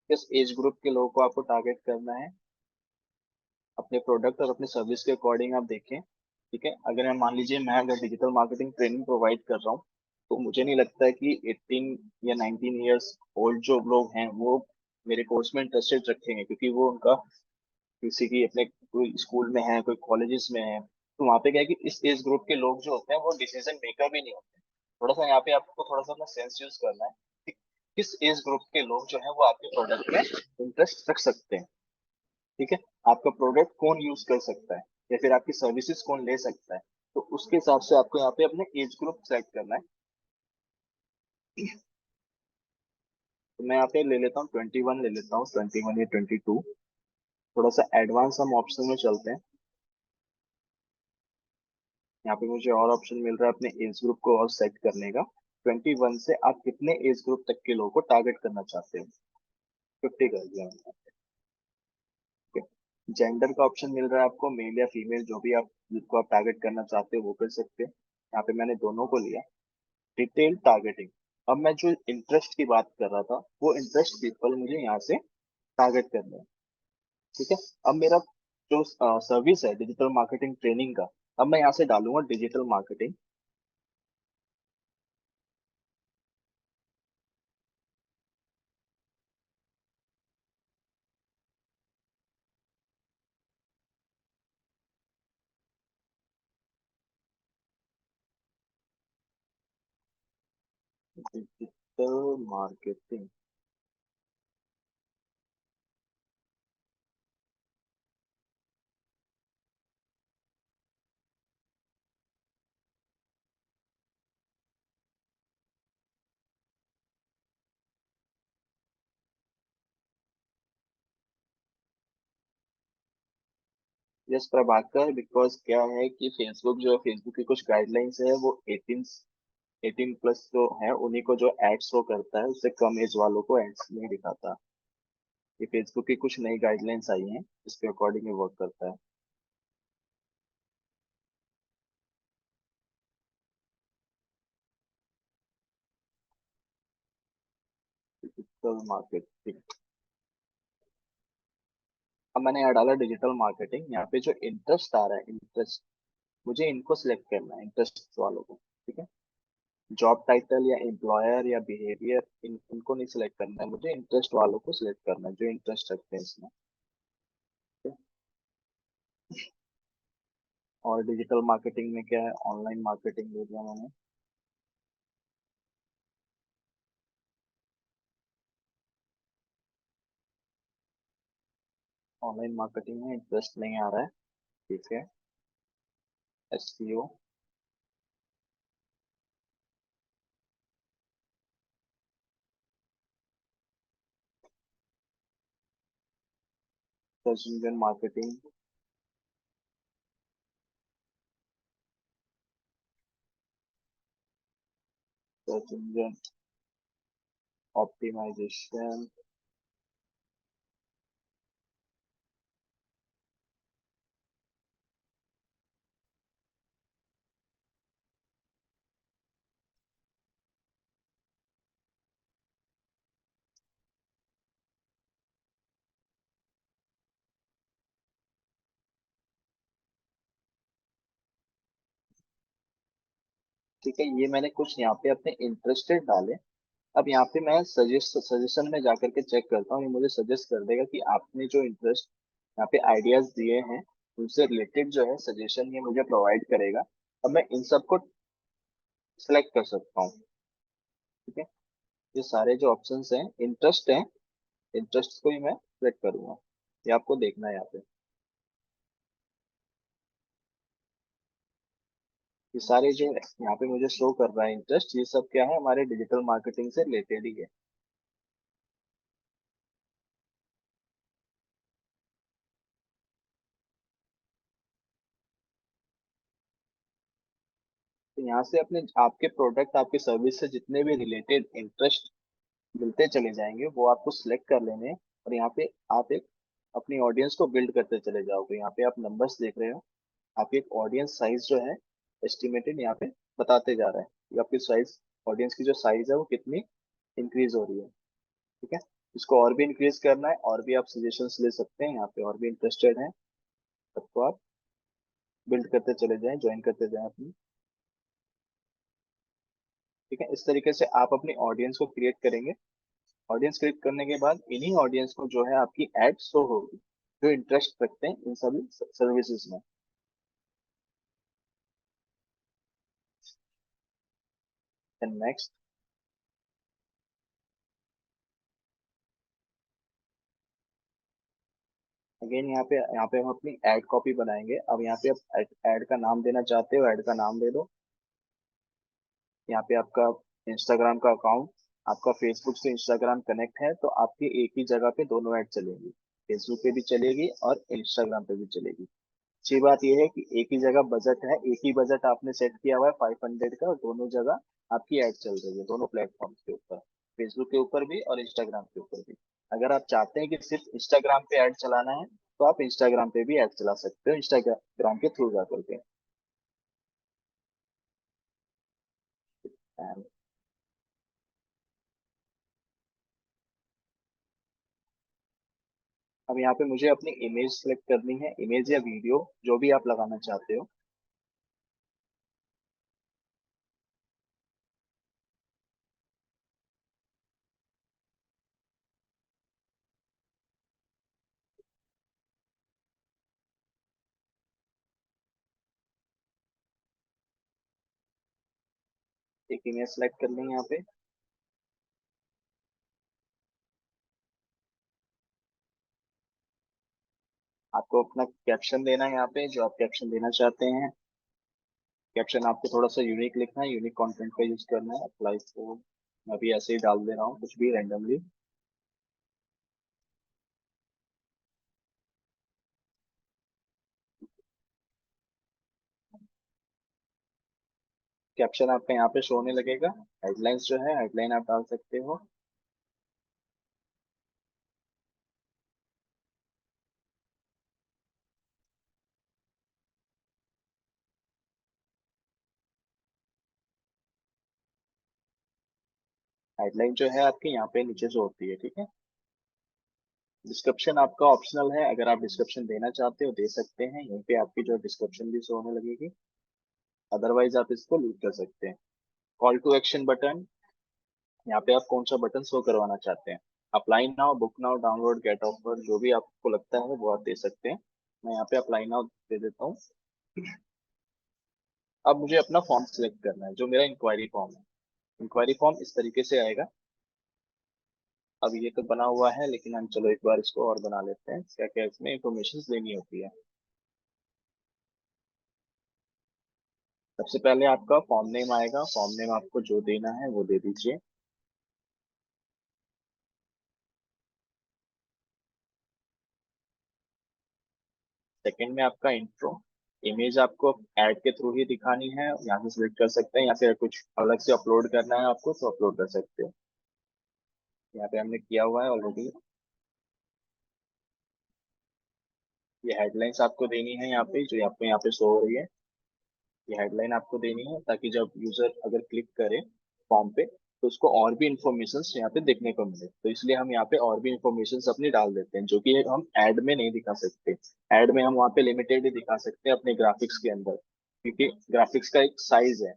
किस एज ग्रुप के लोगों को आपको टारगेट करना है, अपने प्रोडक्ट और अपने सर्विस के अकॉर्डिंग आप देखें। ठीक है, अगर मैं मान लीजिए मैं अगर डिजिटल मार्केटिंग ट्रेनिंग प्रोवाइड कर रहा हूँ, तो मुझे नहीं लगता है कि 18 या 19 ईयर्स ओल्ड जो लोग हैं वो मेरे कोर्स में इंटरेस्टेड रखेंगे, क्योंकि वो उनका किसी की अपने कोई स्कूल में है, कोई कॉलेजेस में है। तो वहाँ पे क्या है कि इस एज ग्रुप के लोग जो होते हैं वो डिसीजन मेकर भी नहीं होते। थोड़ा सा यहाँ पे आपको थोड़ा सा अपना सेंस यूज करना है कि किस एज ग्रुप के लोग जो है वो आपके प्रोडक्ट में इंटरेस्ट रख सकते हैं। ठीक है, आपका प्रोडक्ट कौन यूज कर सकता है, या फिर आपकी सर्विसेज कौन ले सकता है। तो उसके हिसाब से आपको यहाँ पे अपने एज ग्रुप सेलेक्ट करना है। तो मैं यहाँ पे ले लेता हूँ 21, ले लेता हूँ 21 या 22। थोड़ा सा एडवांस हम ऑप्शन में चलते हैं। यहाँ पे मुझे और ऑप्शन मिल रहा है अपने एज ग्रुप को और सेट करने का। 21 से आप कितने एज ग्रुप तक के लोगों को टारगेट करना चाहते हैं, 50 कर दिया मैंने। जेंडर का ऑप्शन मिल रहा है आपको, मेल या फीमेल, जो भी आप जिसको आप टारगेट करना चाहते हो वो कर सकते हैं। यहाँ पे मैंने दोनों को लिया। डिटेल टारगेटिंग, अब मैं जो इंटरेस्ट की बात कर रहा था वो इंटरेस्ट पीपल मुझे यहाँ से टारगेट करना है। ठीक है, अब मेरा जो सर्विस है डिजिटल मार्केटिंग ट्रेनिंग का, अब मैं यहाँ से डालूंगा digital marketing. Digital marketing, yes Prabhakar, because क्या है कि फेसबुक जो है, फेसबुक की कुछ गाइडलाइंस है, वो 18 प्लस जो है उन्हीं को जो एड्स शो करता है, उससे कम एज वालों को एड्स नहीं दिखाता। ये फेसबुक की कुछ नई गाइडलाइंस आई हैं, इसके अकॉर्डिंग ये वर्क करता है। डिजिटल मार्केटिंग, अब मैंने यहाँ डाला डिजिटल मार्केटिंग। यहाँ पे जो इंटरेस्ट आ रहा है, इंटरेस्ट, मुझे इनको सिलेक्ट करना है, इंटरेस्ट वालों को। ठीक है, जॉब टाइटल या एम्प्लॉयर या बिहेवियर, इनको नहीं सिलेक्ट करना है, मुझे इंटरेस्ट वालों को सिलेक्ट करना है जो इंटरेस्ट रखते हैं इसमें। ठीक है? और डिजिटल मार्केटिंग में क्या है, ऑनलाइन मार्केटिंग ले लिया मैंने। ऑनलाइन मार्केटिंग में इंटरेस्ट नहीं आ रहा है। ठीक है, SEO, search engine marketing, search engine optimization, ठीक है, ये मैंने कुछ यहाँ पे अपने इंटरेस्टेड डाले। अब यहाँ पे मैं सजेशन में जाकर के चेक करता हूँ, ये मुझे सजेस्ट कर देगा कि आपने जो इंटरेस्ट यहाँ पे आइडियाज दिए हैं उनसे रिलेटेड जो है सजेशन ये मुझे प्रोवाइड करेगा। अब मैं इन सबको सिलेक्ट कर सकता हूँ। ठीक है, ये सारे जो ऑप्शंस हैं इंटरेस्ट हैं, इंटरेस्ट को ही मैं सिलेक्ट करूंगा। ये आपको देखना है यहाँ पे, ये सारे जो यहाँ पे मुझे शो कर रहा है इंटरेस्ट, ये सब क्या है, हमारे डिजिटल मार्केटिंग से रिलेटेड ही है। तो यहाँ से अपने आपके प्रोडक्ट आपके सर्विस से जितने भी रिलेटेड इंटरेस्ट मिलते चले जाएंगे वो आपको सिलेक्ट कर लेने हैं। और यहाँ पे आप एक अपनी ऑडियंस को बिल्ड करते चले जाओगे। यहाँ पे आप नंबर्स देख रहे हो, आपकी एक ऑडियंस साइज जो है एस्टिमेटेड यहाँ पे बताते जा रहा है कि आपकी साइज, ऑडियंस की जो साइज है वो कितनी इंक्रीज हो रही है। ठीक है, इसको और भी इंक्रीज करना है, और भी आप सजेशंस ले सकते हैं, यहाँ पे और भी इंटरेस्टेड हैं सबको आप बिल्ड करते चले जाएं, ज्वाइन करते जाएं अपनी। ठीक है, इस तरीके से आप अपनी ऑडियंस को क्रिएट करेंगे। ऑडियंस क्रिएट करने के बाद इन्हीं ऑडियंस को जो है आपकी एड शो होगी जो इंटरेस्ट रखते हैं इन सभी सर्विसेज में। नेक्स्ट, अगेन यहाँ पे हम अपनी एड कॉपी बनाएंगे। अब यहाँ पे आप एड का नाम देना चाहते हो, एड का नाम दे दो। यहाँ पे आपका इंस्टाग्राम का अकाउंट, आपका फेसबुक से इंस्टाग्राम कनेक्ट है तो आपकी एक ही जगह पे दोनों ऐड चलेंगी, फेसबुक पे भी चलेगी और इंस्टाग्राम पे भी चलेगी। अच्छी बात यह है कि एक ही जगह बजट है, एक ही बजट आपने सेट किया हुआ है 500 का, और दोनों जगह आपकी ऐड चल रही है, दोनों प्लेटफॉर्म के ऊपर, फेसबुक के ऊपर भी और इंस्टाग्राम के ऊपर भी। अगर आप चाहते हैं कि सिर्फ इंस्टाग्राम पे ऐड चलाना है तो आप इंस्टाग्राम पे भी ऐड चला सकते हो, इंस्टाग्राम के थ्रू जा करके। And अब यहाँ पे मुझे अपनी इमेज सेलेक्ट करनी है, इमेज या वीडियो जो भी आप लगाना चाहते हो। एक इमेज सेलेक्ट करनी है यहाँ पे। आपको अपना कैप्शन देना है यहाँ पे, जो आप कैप्शन देना चाहते हैं। कैप्शन आपको थोड़ा सा यूनिक लिखना है, यूनिक कंटेंट का यूज करना है। अप्लाई को मैं भी ऐसे ही डाल दे रहा हूँ कुछ भी रैंडमली। कैप्शन आपका यहाँ पे शो होने लगेगा। हेडलाइंस जो है, हेडलाइन आप डाल सकते हो। हेडलाइन जो है आपकी यहाँ पे नीचे शो होती है। ठीक है, डिस्क्रिप्शन आपका ऑप्शनल है, अगर आप डिस्क्रिप्शन देना चाहते हो दे सकते हैं, यहीं पे आपकी जो डिस्क्रिप्शन भी शो होने लगेगी, अदरवाइज आप इसको लीव कर सकते हैं। कॉल टू एक्शन बटन, यहाँ पे आप कौन सा बटन शो करवाना चाहते हैं। Apply now, book now, download, get offer, जो भी आपको लगता है वो आप दे सकते हैं। मैं यहाँ पे अप्लाई नाउ दे देता हूँ। अब मुझे अपना फॉर्म सिलेक्ट करना है जो मेरा इंक्वायरी फॉर्म है। इंक्वायरी फॉर्म इस तरीके से आएगा। अब ये तो बना हुआ है, लेकिन हम चलो एक बार इसको और बना लेते हैं, क्या क्या इसमें इंफॉर्मेशन देनी होती है। सबसे पहले आपका फॉर्म नेम आएगा, फॉर्म नेम आपको जो देना है वो दे दीजिए। सेकंड में आपका इंट्रो, इमेज आपको ऐड के थ्रू ही दिखानी है, यहाँ से सिलेक्ट कर सकते हैं, या फिर कुछ अलग से अपलोड करना है आपको तो अपलोड कर सकते हो। यहाँ पे हमने किया हुआ है ऑलरेडी। ये हेडलाइंस आपको देनी है यहाँ पे, जो आपको यहाँ पे शो हो रही है, ये हेडलाइन आपको देनी है ताकि जब यूजर अगर क्लिक करे फॉर्म पे तो उसको और भी इंफॉर्मेशन यहाँ पे देखने को मिले। तो इसलिए हम यहाँ पे और भी इंफॉर्मेशन अपनी डाल देते हैं जो कि हम ऐड में नहीं दिखा सकते। ऐड में हम वहाँ पे लिमिटेड ही दिखा सकते हैं अपने ग्राफिक्स के अंदर, क्योंकि ग्राफिक्स का एक साइज है।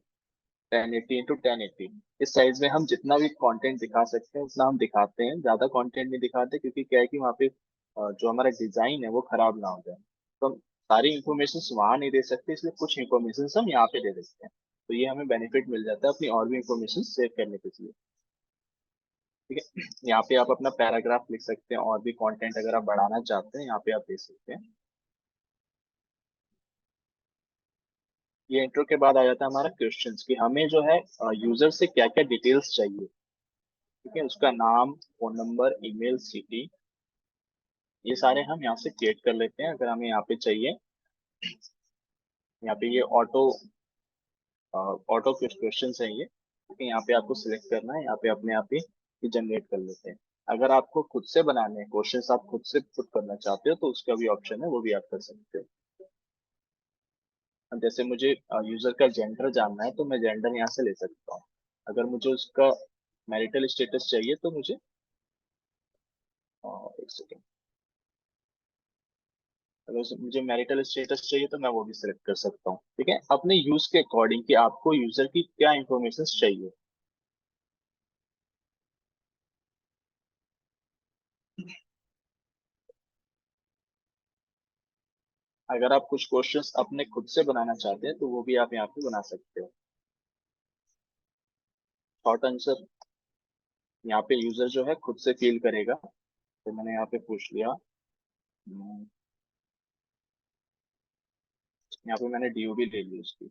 1080 इंटू 1080। इस साइज में हम जितना भी कंटेंट दिखा सकते हैं उतना हम दिखाते हैं, ज्यादा कंटेंट नहीं दिखाते, क्योंकि क्या है कि वहाँ पे जो हमारा डिजाइन है वो खराब ना हो जाए। तो हम सारी इंफॉर्मेशन वहां नहीं दे सकते, इसलिए कुछ इंफॉर्मेशन हम यहाँ पे दे देते हैं। तो ये हमें बेनिफिट मिल जाता है अपनी और भी इंफॉर्मेशन सेव करने के लिए। ठीक है, यहाँ पे आप अपना पैराग्राफ लिख सकते हैं, और भी कंटेंट अगर आप बढ़ाना चाहते हैं यहाँ पे आप दे सकते हैं। ये इंट्रो के बाद आ जाता है हमारा क्वेश्चंस, कि हमें जो है यूजर से क्या क्या डिटेल्स चाहिए। ठीक है, उसका नाम, फोन नंबर, ईमेल, सिटी, ये सारे हम यहाँ से क्रिएट कर लेते हैं अगर हमें यहाँ पे चाहिए। यहाँ पे ये ऑटो ऑटो क्वेश्चन है ये, ठीक है, यहाँ पे आपको सिलेक्ट करना है, यहाँ पे अपने आप ही जनरेट कर लेते हैं। अगर आपको खुद से बनाने हैं क्वेश्चन, आप खुद से पुट करना चाहते हो तो उसका भी ऑप्शन है, वो भी आप कर सकते हो। अब जैसे मुझे यूजर का जेंडर जानना है तो मैं जेंडर यहाँ से ले सकता हूँ। अगर मुझे उसका मैरिटल स्टेटस चाहिए तो मुझे एक सेकेंड, अगर मुझे मैरिटल स्टेटस चाहिए तो मैं वो भी सिलेक्ट कर सकता हूँ। ठीक है, अपने यूज के अकॉर्डिंग कि आपको यूजर की क्या इंफॉर्मेशन चाहिए। अगर आप कुछ क्वेश्चंस अपने खुद से बनाना चाहते हैं तो वो भी आप यहाँ पे बना सकते हो। शॉर्ट आंसर यहाँ पे यूजर जो है खुद से फील करेगा, तो मैंने यहाँ पे पूछ लिया। यहाँ पे मैंने डीओ भी ले ली उसकी।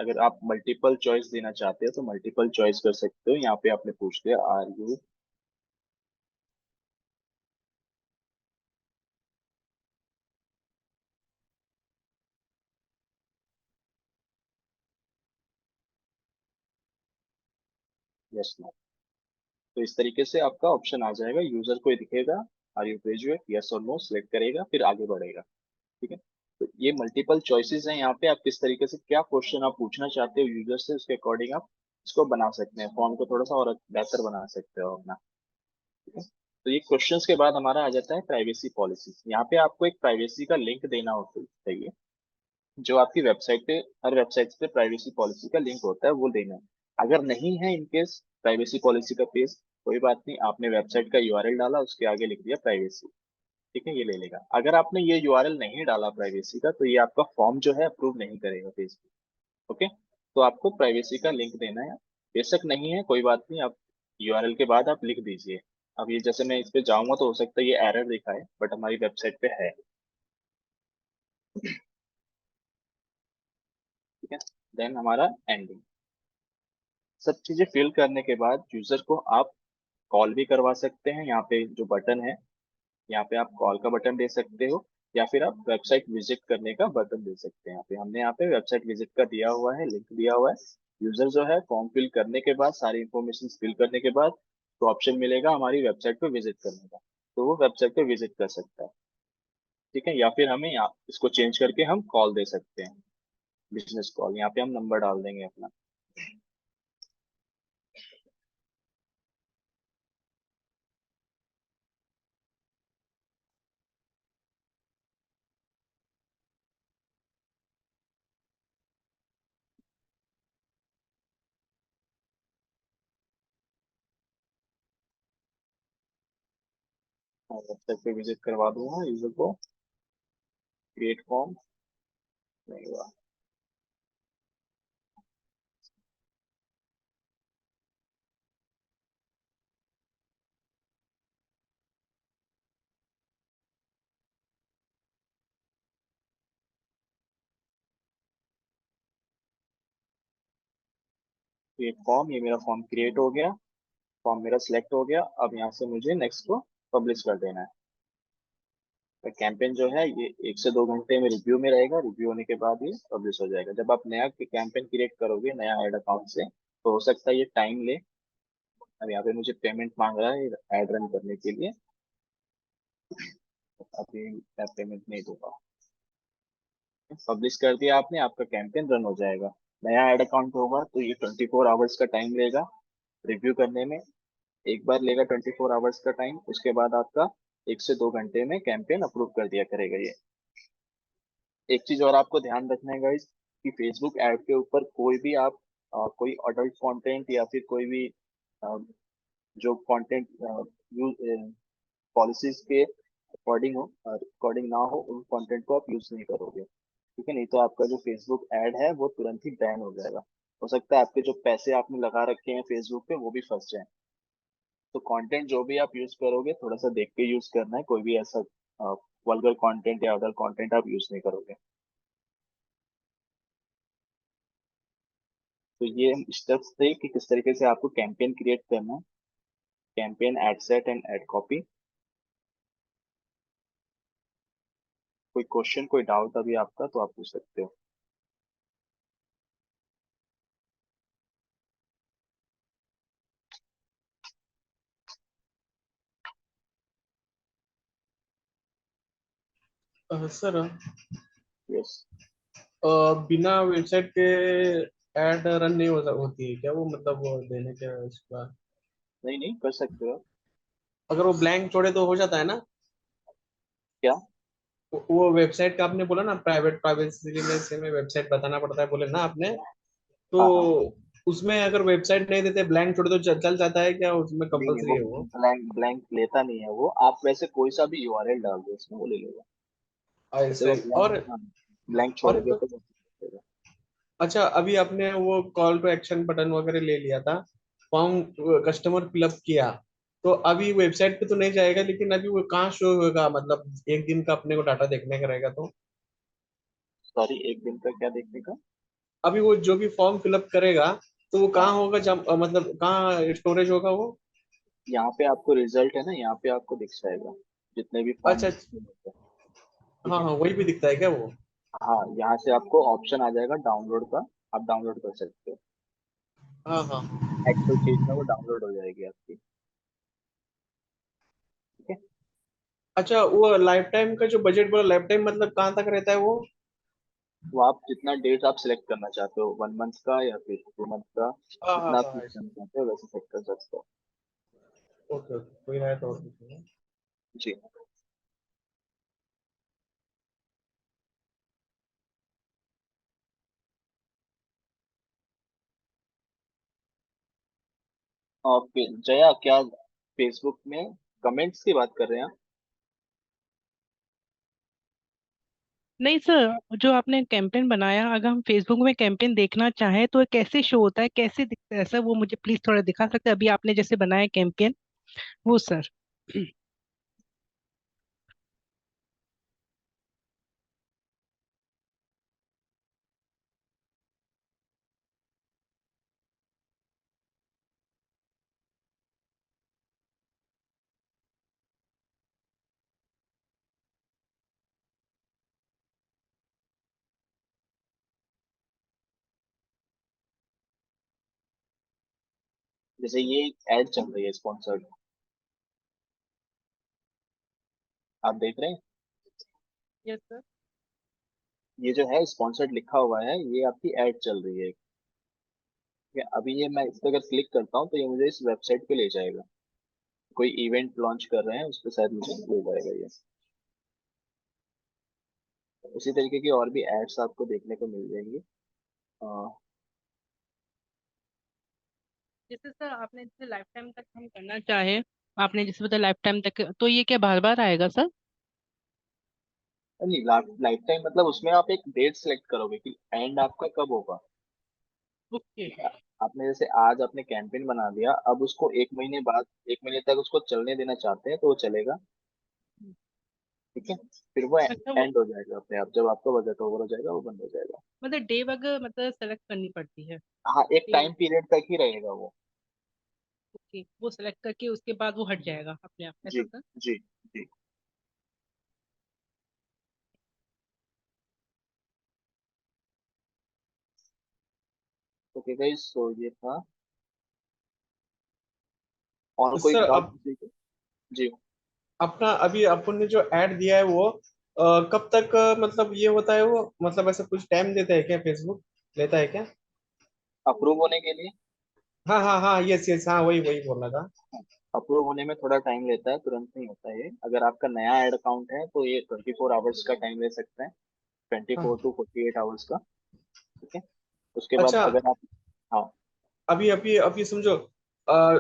अगर आप मल्टीपल चॉइस देना चाहते हो तो मल्टीपल चॉइस कर सकते हो। यहाँ पे आपने पूछ लिया आर यू, यस नो। तो इस तरीके से आपका ऑप्शन आ जाएगा, यूजर को दिखेगा आर यू ग्रेजुएट, यस और नो सिलेक्ट करेगा, फिर आगे बढ़ेगा। ठीक है, तो ये मल्टीपल चॉइसेस हैं, यहाँ पे आप किस तरीके से क्या क्वेश्चन आप पूछना चाहते हो यूजर से, उसके अकॉर्डिंग आप इसको बना सकते हैं, फॉर्म को थोड़ा सा और बेहतर बना सकते हो अपना। ठीक है, तो ये क्वेश्चंस के बाद हमारा आ जाता है प्राइवेसी पॉलिसी। यहाँ पे आपको एक प्राइवेसी का लिंक देना होता चाहिए, जो आपकी वेबसाइट पे, हर वेबसाइट पे प्राइवेसी पॉलिसी का लिंक होता है, वो देना है। अगर नहीं है इनकेस प्राइवेसी पॉलिसी का पेज, कोई बात नहीं, आपने वेबसाइट का यूआरएल डाला, उसके आगे लिख दिया प्राइवेसी, ठीक है, ये ले लेगा। अगर आपने ये यूआरएल नहीं डाला प्राइवेसी का, तो ये आपका फॉर्म जो है अप्रूव नहीं करेगा पेज पे। ओके, तो आपको प्राइवेसी का लिंक देना है। बेशक नहीं है कोई बात नहीं, आप यूआरएल के बाद आप लिख दीजिए। अब ये जैसे मैं इस पे जाऊंगा तो हो सकता है ये एरर दिखाए, बट हमारी वेबसाइट पे है। ठीक है, देन हमारा एंडिंग। सब चीजें फिल करने के बाद यूजर को आप कॉल भी करवा सकते हैं। यहाँ पे जो बटन है, यहाँ पे आप कॉल का बटन दे सकते हो, या फिर आप वेबसाइट विजिट करने का बटन दे सकते हैं। हमने यहाँ पे वेबसाइट विजिट का दिया हुआ है, लिंक दिया हुआ है। यूजर जो है फॉर्म फिल करने के बाद, सारी इंफॉर्मेशन फिल करने के बाद, तो ऑप्शन मिलेगा हमारी वेबसाइट पे विजिट करने का, तो वो वेबसाइट पे विजिट कर सकता है। ठीक है, या फिर हमें यहाँ इसको चेंज करके हम कॉल दे सकते हैं, बिजनेस कॉल। यहाँ पे हम नंबर डाल देंगे अपना। वेबसाइट पे विजिट करवा दूंगा यूजर को। क्रिएट फॉर्म नहीं हुआ। क्रिएट फॉर्म, ये मेरा फॉर्म क्रिएट हो गया, फॉर्म मेरा सिलेक्ट हो गया। अब यहाँ से मुझे नेक्स्ट को पब्लिश कर देना है। तो कैंपेन जो है ये 1 से 2 घंटे में रिव्यू में रहेगा, रिव्यू होने के बाद ये पब्लिश हो जाएगा। जब आप नया कैंपेन क्रिएट करोगे नया ऐड अकाउंट से, तो हो सकता है ये टाइम ले। अब यहाँ पे मुझे पेमेंट मांग रहा है ऐड रन करने के लिए, अभी मैं पेमेंट नहीं दूंगा। पब्लिश कर दिया आपने, आपका कैंपेन रन हो जाएगा। नया ऐड अकाउंट होगा तो ये 24 आवर्स का टाइम लेगा रिव्यू करने में। एक बार लेगा 24 आवर्स का टाइम, उसके बाद आपका 1 से 2 घंटे में कैंपेन अप्रूव कर दिया करेगा ये। एक चीज और आपको ध्यान रखना है गाइस, कि फेसबुक ऐड के ऊपर कोई भी आप कोई अडल्ट कंटेंट या फिर कोई भी अ, जो कंटेंट यूज पॉलिसीज के अकॉर्डिंग हो अकॉर्डिंग ना हो, उन कंटेंट को आप यूज नहीं करोगे। ठीक है, नहीं तो आपका जो फेसबुक ऐड है वो तुरंत ही बैन हो जाएगा। हो सकता है आपके जो पैसे आपने लगा रखे हैं फेसबुक पे वो भी फंस जाए। तो कंटेंट जो भी आप यूज करोगे थोड़ा सा देख के यूज करना है, कोई भी ऐसा वल्गर कंटेंट या अदर कंटेंट आप यूज नहीं करोगे। तो ये स्टेप्स थे कि किस तरीके से आपको कैंपेन क्रिएट करना है, campaign, ad set and ad copy. कोई क्वेश्चन, कोई डाउट अभी आपका तो आप पूछ सकते हो। Sir, yes. बिना वेबसाइट के ऐड रन नहीं होती है क्या वो, मतलब वो देने के उसका? नहीं नहीं, कर सकते हो। अगर वो ब्लैंक छोड़े तो हो जाता है ना? क्या? वो वेबसाइट का आपने बोला ना, प्राइवेट प्राइवेसी में वेबसाइट बताना पड़ता है बोले ना आपने, तो हाँ हाँ। उसमें अगर वेबसाइट नहीं देते, ब्लैंक छोड़े तो चल जाता है क्या? उसमें नहीं नहीं, कंपलसरी वो है वो? ब्लैंक ब्लैंक लेता नहीं है वो। आप वैसे कोई सा भी यूआरएल डाल दो उसमें, वो ले लेगा। वैसे ऐसे वो ही। ब्लैंक, हाँ, ब्लैंक और छोड़ोगे तो वो नहीं लेगा। अच्छा, अभी आपने वो कॉल टू एक्शन बटन वगैरह ले लिया था, फॉर्म कस्टमर फिलअप किया, तो अभी वेबसाइट पे तो नहीं जाएगा, लेकिन अभी वो कहाँ शो होगा? मतलब एक दिन का अपने को डाटा देखने का रहेगा तो सॉरी, एक दिन का क्या देखने का? अभी वो जो भी फॉर्म फिलअप करेगा तो वो कहाँ होगा, जब मतलब कहाँ स्टोरेज होगा वो? यहाँ पे आपको रिजल्ट है ना, यहाँ पे आपको दिख जाएगा जितने भी फॉर्म अच्छा, होते हैं। ठीक हाँ है। हाँ, वही भी दिखता है क्या वो? हाँ, यहाँ से आपको ऑप्शन आ जाएगा डाउनलोड का, आप डाउनलोड कर सकते हो। हाँ हाँ। एक्चुअल चीज में वो डाउनलोड हो जाएगी आपकी। ठीक है। अच्छा, वो लाइफ टाइम का जो बजट बोला, लाइफ टाइम मतलब कहाँ तक रहता है वो? वो आप जितना डेट आप सिलेक्ट करना चाहते हो, 1 मंथ का या फिर 2 मंथ का, हाँ हाँ जितना आप हाँ, यूज ऐसे। करना चाहते हो वैसे सेट कर सकते हो। ओके ओके, कोई है तो और कुछ नहीं। जी। और फिर जया, क्या फेसबुक में कमेंट्स की बात कर रहे हैं आप? नहीं सर, जो आपने कैंपेन बनाया, अगर हम फेसबुक में कैंपेन देखना चाहें तो ये कैसे शो होता है, कैसे दिखता है सर? वो मुझे प्लीज थोड़ा दिखा सकते हैं, अभी आपने जैसे बनाया कैंपेन वो सर। जैसे ये एड चल रही है स्पॉन्सर्ड, आप देख रहे हैं? Yes sir. ये जो है स्पॉन्सर्ड लिखा हुआ है, ये आपकी एड चल रही है। ठीक है, अभी ये मैं इस पर अगर क्लिक करता हूँ तो ये मुझे इस वेबसाइट पे ले जाएगा। कोई इवेंट लॉन्च कर रहे हैं उस पर शायद मुझे ले जाएगा ये। उसी तरीके की और भी एड्स आपको देखने को मिल जाएंगी। अ, जैसे सर आपने जैसे लाइफ टाइम तक हम करना चाहे, आपने जैसे बताया लाइफ टाइम तक, तो ये क्या बार बार आएगा सर? नहीं, लाइफ टाइम मतलब उसमें आप एक डेट सेलेक्ट करोगे कि एंड आपका कब होगा। ओके। ठीक है, आपने जैसे आज आपने कैंपेन बना दिया, अब उसको 1 महीने बाद, 1 महीने तक उसको चलने देना चाहते हैं तो वो चलेगा। ठीक है, फिर वो अच्छा, वो एंड हो जाएगा अपने आप, जब आपका बजट ओवर हो जाएगा वो बंद हो जाएगा। मतलब डे वगैरह मतलब सेलेक्ट करनी पड़ती है? हाँ, एक डे, टाइम पीरियड तक ही रहेगा वो। ओके, वो सेलेक्ट करके उसके बाद वो हट जाएगा अपने आप, जी ऐसा सर? जी जी। ओके गाइस, तो ये था। और कोई सर, डाउट अब किसी को? जी। अपना अभी अपन ने जो ऐड दिया है वो कब तक मतलब ये होता है वो, मतलब ऐसा कुछ टाइम देता है क्या, फेसबुक लेता है क्या? अप्रूव होने के लिए, हाँ हाँ हाँ, यस यस, हाँ वही वही बोलना था। अप्रूव होने में थोड़ा टाइम लेता है, तुरंत नहीं होता है ये। अगर आपका नया ऐड अकाउंट है तो ये 24 आवर्स का टाइम ले सकते हैं, ट्वेंटी हाँ फोर टू 48 आवर्स का। ठीक है। उसके बाद अच्छा, अगर आप, हाँ अभी अभी अभी समझो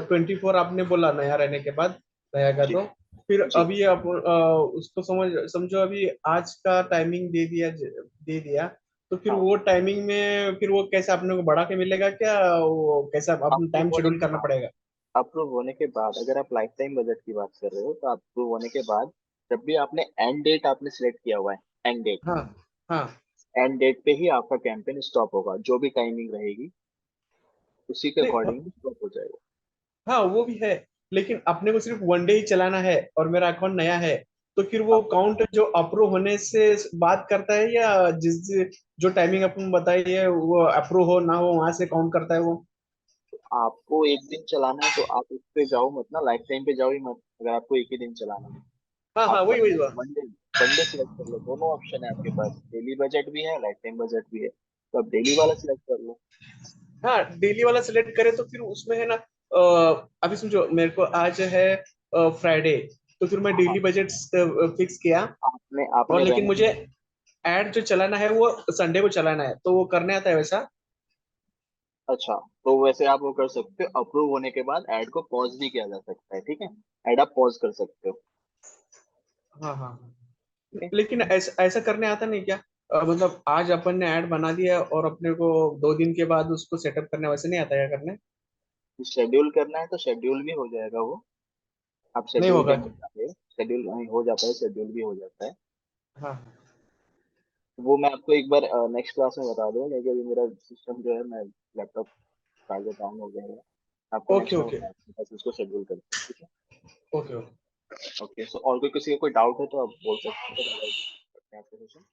24 आपने बोला नया रहने के बाद, नया का जी तो फिर जी अभी आप उसको समझो अभी आज का टाइमिंग दे दिया, तो फिर हाँ। वो टाइमिंग में फिर वो कैसे अपने को बढ़ा के मिलेगा क्या, वो कैसा अपना अप्रूव टाइम होने शेड्यूल के करना बाद, पड़ेगा? अप्रूव होने के बाद अगर आप लाइफ टाइम बजट की बात कर रहे हो तो अप्रूव होने के बाद जब भी आपने एंड डेट आपने सिलेक्ट किया हुआ है, एंड डेट, हाँ हाँ। एंड डेट पे ही आपका कैंपेन स्टॉप होगा, जो भी टाइमिंग रहेगी उसी के नहीं अकॉर्डिंग स्टॉप हो जाएगा। हाँ वो भी है, लेकिन अपने को सिर्फ 1 डे ही चलाना है और मेरा अकाउंट नया है, तो फिर वो हाँ, काउंट जो अप्रूव होने से बात करता है, या जिस जो टाइमिंग अपन बताई है वो अप्रूव हो ना हो वहां से काउंट करता है वो? आपको एक दिन चलाना है तो आप उस पे जाओ मत ना, लाइफ टाइम पे जाओ ही मत, अगर आपको एक ही दिन चलाना है। हाँ हाँ आप वही वही बात। One day, one day select कर लो, दोनों ऑप्शन है आपके पास, डेली बजट भी है लाइफ टाइम बजट भी है, तो आप डेली वाला सिलेक्ट कर लो। हाँ डेली वाला सिलेक्ट करे तो फिर उसमें है ना, अभी समझो मेरे को आज है फ्राइडे, तो फिर मैं हाँ, डेली बजट फिक्स किया, आपने और आपने लेकिन मुझे रहने, ऐड जो चलाना है वो संडे को चलाना है, तो वो करने आता है वैसा? अच्छा, तो वैसे आप वो कर सकते हो, अप्रूव होने के बाद ऐड को पॉज भी किया जा सकता है, ठीक है, ऐड आप पॉज कर सकते हो। हाँ हाँ हाँ। ठीक है, लेकिन ऐसा ऐसा करने आता नहीं क्या? मतलब आज अपन ने ऐड बना दिया और अपने को 2 दिन के बाद उसको सेटअप करने, वैसे नहीं आता क्या करने? शेड्यूल करना है तो शेड्यूल भी हो जाएगा वो, आप नहीं शेड्यूल होगा? करना चाहते हो शेड्यूल हो जाता है, शेड्यूल भी हो जाता है। हाँ। वो मैं आपको एक बार नेक्स्ट क्लास में बता दूंगा, क्योंकि अभी मेरा सिस्टम जो है, मैं लैपटॉप चार्जर डाउन हो गया है, आपको ओके नेक्स्ट में ओके बता दूंगा, बस उसको शेड्यूल करते हैं, ठीक है। Okay okay. ओके, सो और कोई किसी का कोई डाउट है तो आप बोल सकते हैं, otherwise करते हैं आपको session।